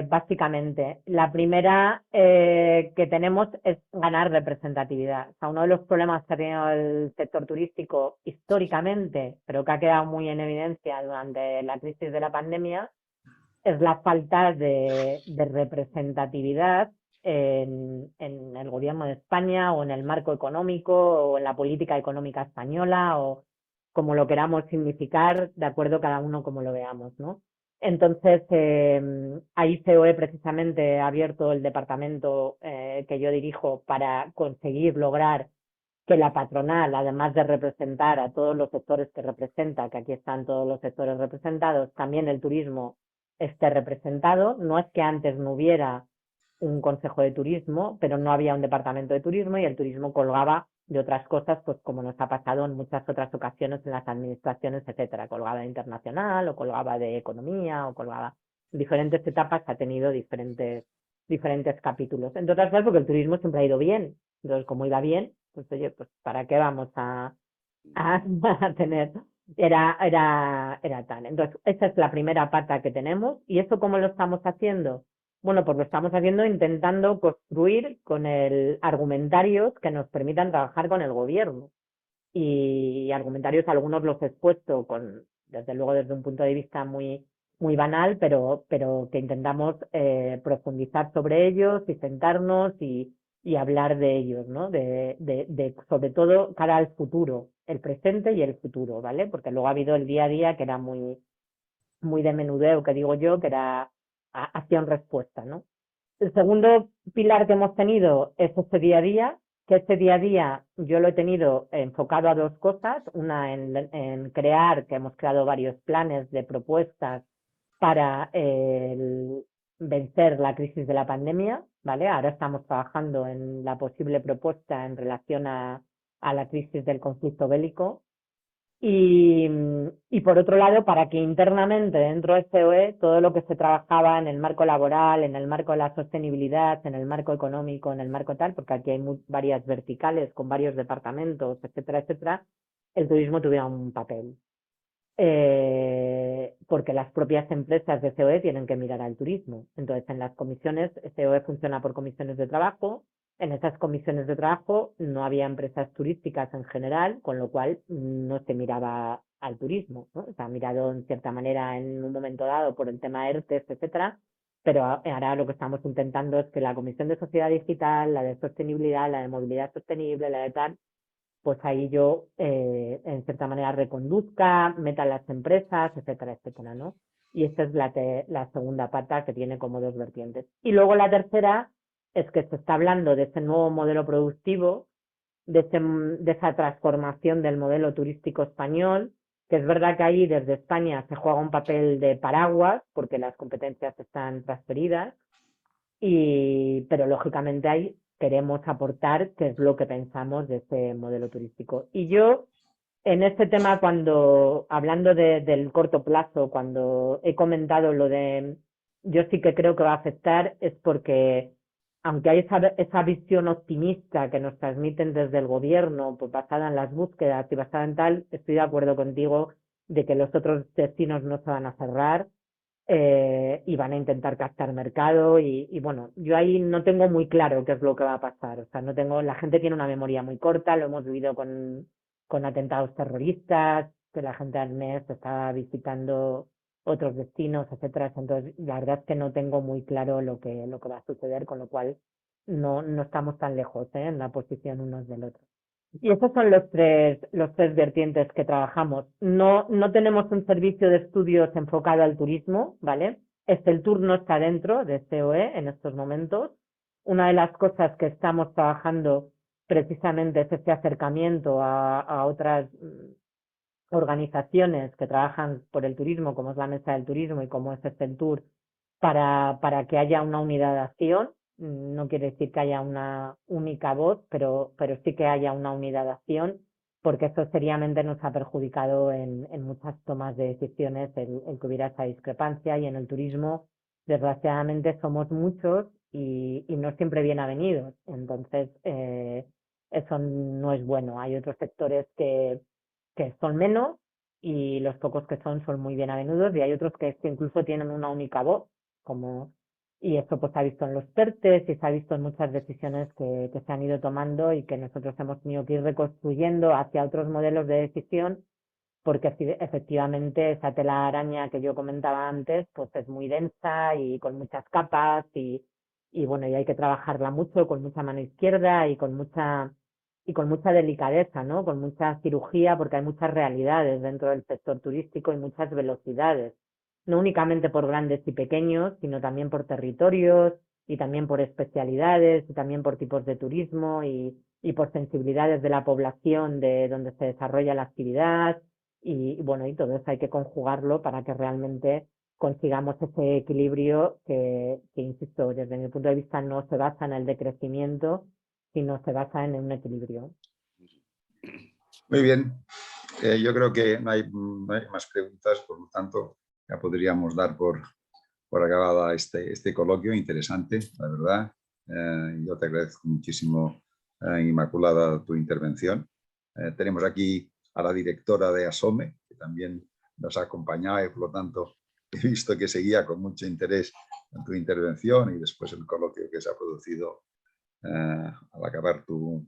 básicamente. La primera que tenemos es ganar representatividad. O sea, uno de los problemas que ha tenido el sector turístico históricamente, pero que ha quedado muy en evidencia durante la crisis de la pandemia, es la falta de representatividad en el gobierno de España o en el marco económico o en la política económica española o como lo queramos significar, de acuerdo cada uno como lo veamos, ¿no? Entonces, ahí COE precisamente ha abierto el departamento que yo dirijo para conseguir lograr que la patronal, además de representar a todos los sectores que representa, que aquí están todos los sectores representados, también el turismo esté representado. No es que antes no hubiera un consejo de turismo, pero no había un departamento de turismo y el turismo colgaba de otras cosas, pues como nos ha pasado en muchas otras ocasiones en las administraciones, etcétera. Colgaba de internacional o colgaba de economía o colgaba en diferentes etapas, ha tenido diferentes capítulos. Entre otras cosas porque el turismo siempre ha ido bien. Entonces, como iba bien, pues oye, pues ¿para qué vamos a tener? Era tal. Entonces, esa es la primera pata que tenemos. ¿Y eso cómo lo estamos haciendo? Bueno, pues lo estamos haciendo intentando construir con el argumentarios que nos permitan trabajar con el gobierno. Y argumentarios, algunos los he expuesto desde luego desde un punto de vista muy banal, pero que intentamos profundizar sobre ellos y sentarnos y hablar de ellos, ¿no? De sobre todo cara al futuro, el presente y el futuro, ¿vale? Porque luego ha habido el día a día que era muy de menudeo, que digo yo, que era acción-respuesta, ¿no? El segundo pilar que hemos tenido es este día a día, que este día a día yo lo he tenido enfocado a 2 cosas, una en crear, que hemos creado varios planes de propuestas para vencer la crisis de la pandemia, ¿vale? Ahora estamos trabajando en la posible propuesta en relación a la crisis del conflicto bélico. Y por otro lado, para que internamente dentro de COE todo lo que se trabajaba en el marco laboral, en el marco de la sostenibilidad, en el marco económico, en el marco tal, porque aquí hay varias verticales con varios departamentos, etcétera, etcétera, el turismo tuviera un papel. Porque las propias empresas de COE tienen que mirar al turismo. Entonces, en las comisiones, COE funciona por comisiones de trabajo. En esas comisiones de trabajo no había empresas turísticas en general, con lo cual no se miraba al turismo, ¿no? Se ha mirado en cierta manera en un momento dado por el tema ERTES, etcétera, pero ahora lo que estamos intentando es que la Comisión de Sociedad Digital, la de Sostenibilidad, la de Movilidad Sostenible, la de tal, pues ahí yo, en cierta manera, reconduzca, meta las empresas, etcétera, etcétera, ¿no? Y esta es la segunda pata que tiene como 2 vertientes. Y luego la tercera es que se está hablando de ese nuevo modelo productivo, de esa transformación del modelo turístico español, que es verdad que ahí desde España se juega un papel de paraguas, porque las competencias están transferidas, pero lógicamente ahí queremos aportar qué es lo que pensamos de ese modelo turístico. Y yo, en este tema, hablando del corto plazo, cuando he comentado lo de yo sí que creo que va a afectar, es porque aunque hay esa visión optimista que nos transmiten desde el gobierno, pues basada en las búsquedas y basada en tal, estoy de acuerdo contigo de que los otros destinos no se van a cerrar, y van a intentar captar mercado y bueno, yo ahí no tengo muy claro qué es lo que va a pasar. O sea, la gente tiene una memoria muy corta, lo hemos vivido con atentados terroristas, que la gente al mes está visitando otros destinos, etcétera. Entonces, la verdad es que no tengo muy claro lo que va a suceder, con lo cual no estamos tan lejos en la posición unos del otro. Y esos son los tres vertientes que trabajamos. No tenemos un servicio de estudios enfocado al turismo, ¿vale? Esteltur no está dentro de COE en estos momentos. Una de las cosas que estamos trabajando precisamente es este acercamiento a otras organizaciones que trabajan por el turismo, como es la Mesa del Turismo y como es Esteltur, para que haya una unidad de acción. No quiere decir que haya una única voz, pero sí que haya una unidad de acción porque eso seriamente nos ha perjudicado en muchas tomas de decisiones el que hubiera esa discrepancia, y en el turismo, desgraciadamente, somos muchos y no siempre bien avenidos. Entonces, eso no es bueno. Hay otros sectores que son menos, y los pocos que son muy bien avenidos, y hay otros que incluso tienen una única voz, y eso pues se ha visto en los PERTEs y se ha visto en muchas decisiones que se han ido tomando y que nosotros hemos tenido que ir reconstruyendo hacia otros modelos de decisión, porque efectivamente esa telaraña que yo comentaba antes pues es muy densa y con muchas capas, y bueno, y hay que trabajarla mucho, con mucha mano izquierda y con mucha delicadeza, ¿no? Con mucha cirugía, porque hay muchas realidades dentro del sector turístico y muchas velocidades, no únicamente por grandes y pequeños, sino también por territorios y también por especialidades y también por tipos de turismo y por sensibilidades de la población de donde se desarrolla la actividad, y bueno, y todo eso hay que conjugarlo para que realmente consigamos ese equilibrio que, insisto, desde mi punto de vista no se basa en el decrecimiento, sino se basa en un equilibrio. Muy bien. Yo creo que no hay más preguntas, por lo tanto ya podríamos dar por acabada este coloquio interesante, la verdad. Yo te agradezco muchísimo, Inmaculada, tu intervención. Tenemos aquí a la directora de ASOME, que también nos ha acompañado, y por lo tanto he visto que seguía con mucho interés en tu intervención y después el coloquio que se ha producido al acabar tu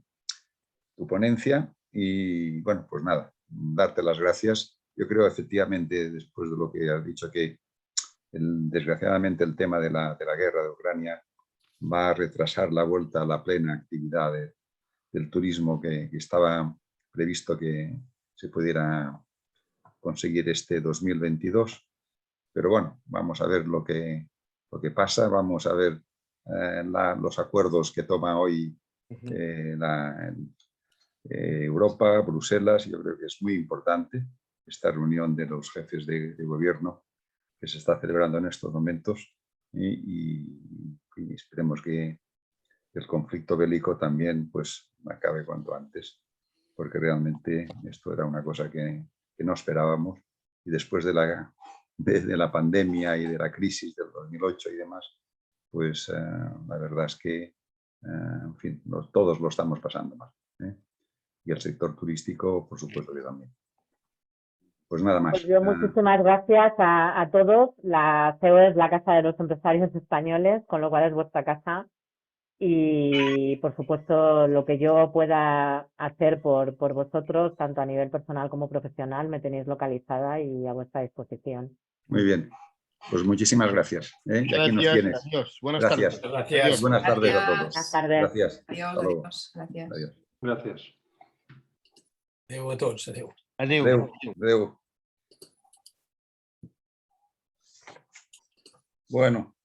ponencia. Y bueno, pues nada, darte las gracias. Yo creo efectivamente, después de lo que has dicho, que desgraciadamente el tema de la guerra de Ucrania va a retrasar la vuelta a la plena actividad del turismo que estaba previsto que se pudiera conseguir este 2022. Pero bueno, vamos a ver lo que pasa, vamos a ver los acuerdos que toma hoy Europa, Bruselas. Yo creo que es muy importante esta reunión de los jefes de gobierno que se está celebrando en estos momentos, y esperemos que el conflicto bélico también pues acabe cuanto antes, porque realmente esto era una cosa que no esperábamos, y después de la pandemia y de la crisis del 2008 y demás, pues la verdad es que en fin, todos lo estamos pasando mal, y el sector turístico, por supuesto, que también. Pues nada más. Pues yo muchísimas gracias a todos. La CEO es la Casa de los Empresarios Españoles, con lo cual es vuestra casa. Y por supuesto, lo que yo pueda hacer por vosotros, tanto a nivel personal como profesional, me tenéis localizada y a vuestra disposición. Muy bien. Pues muchísimas gracias. Y aquí nos Gracias, tienes. adiós. Buenas Gracias. tardes. Gracias. Adiós. Buenas tardes a todos. Buenas tardes. Gracias. Adiós, Hasta luego. adiós. Gracias. Adiós. Gracias. Adéu a tots. Adéu. Adéu. Adéu. Adéu. Bueno.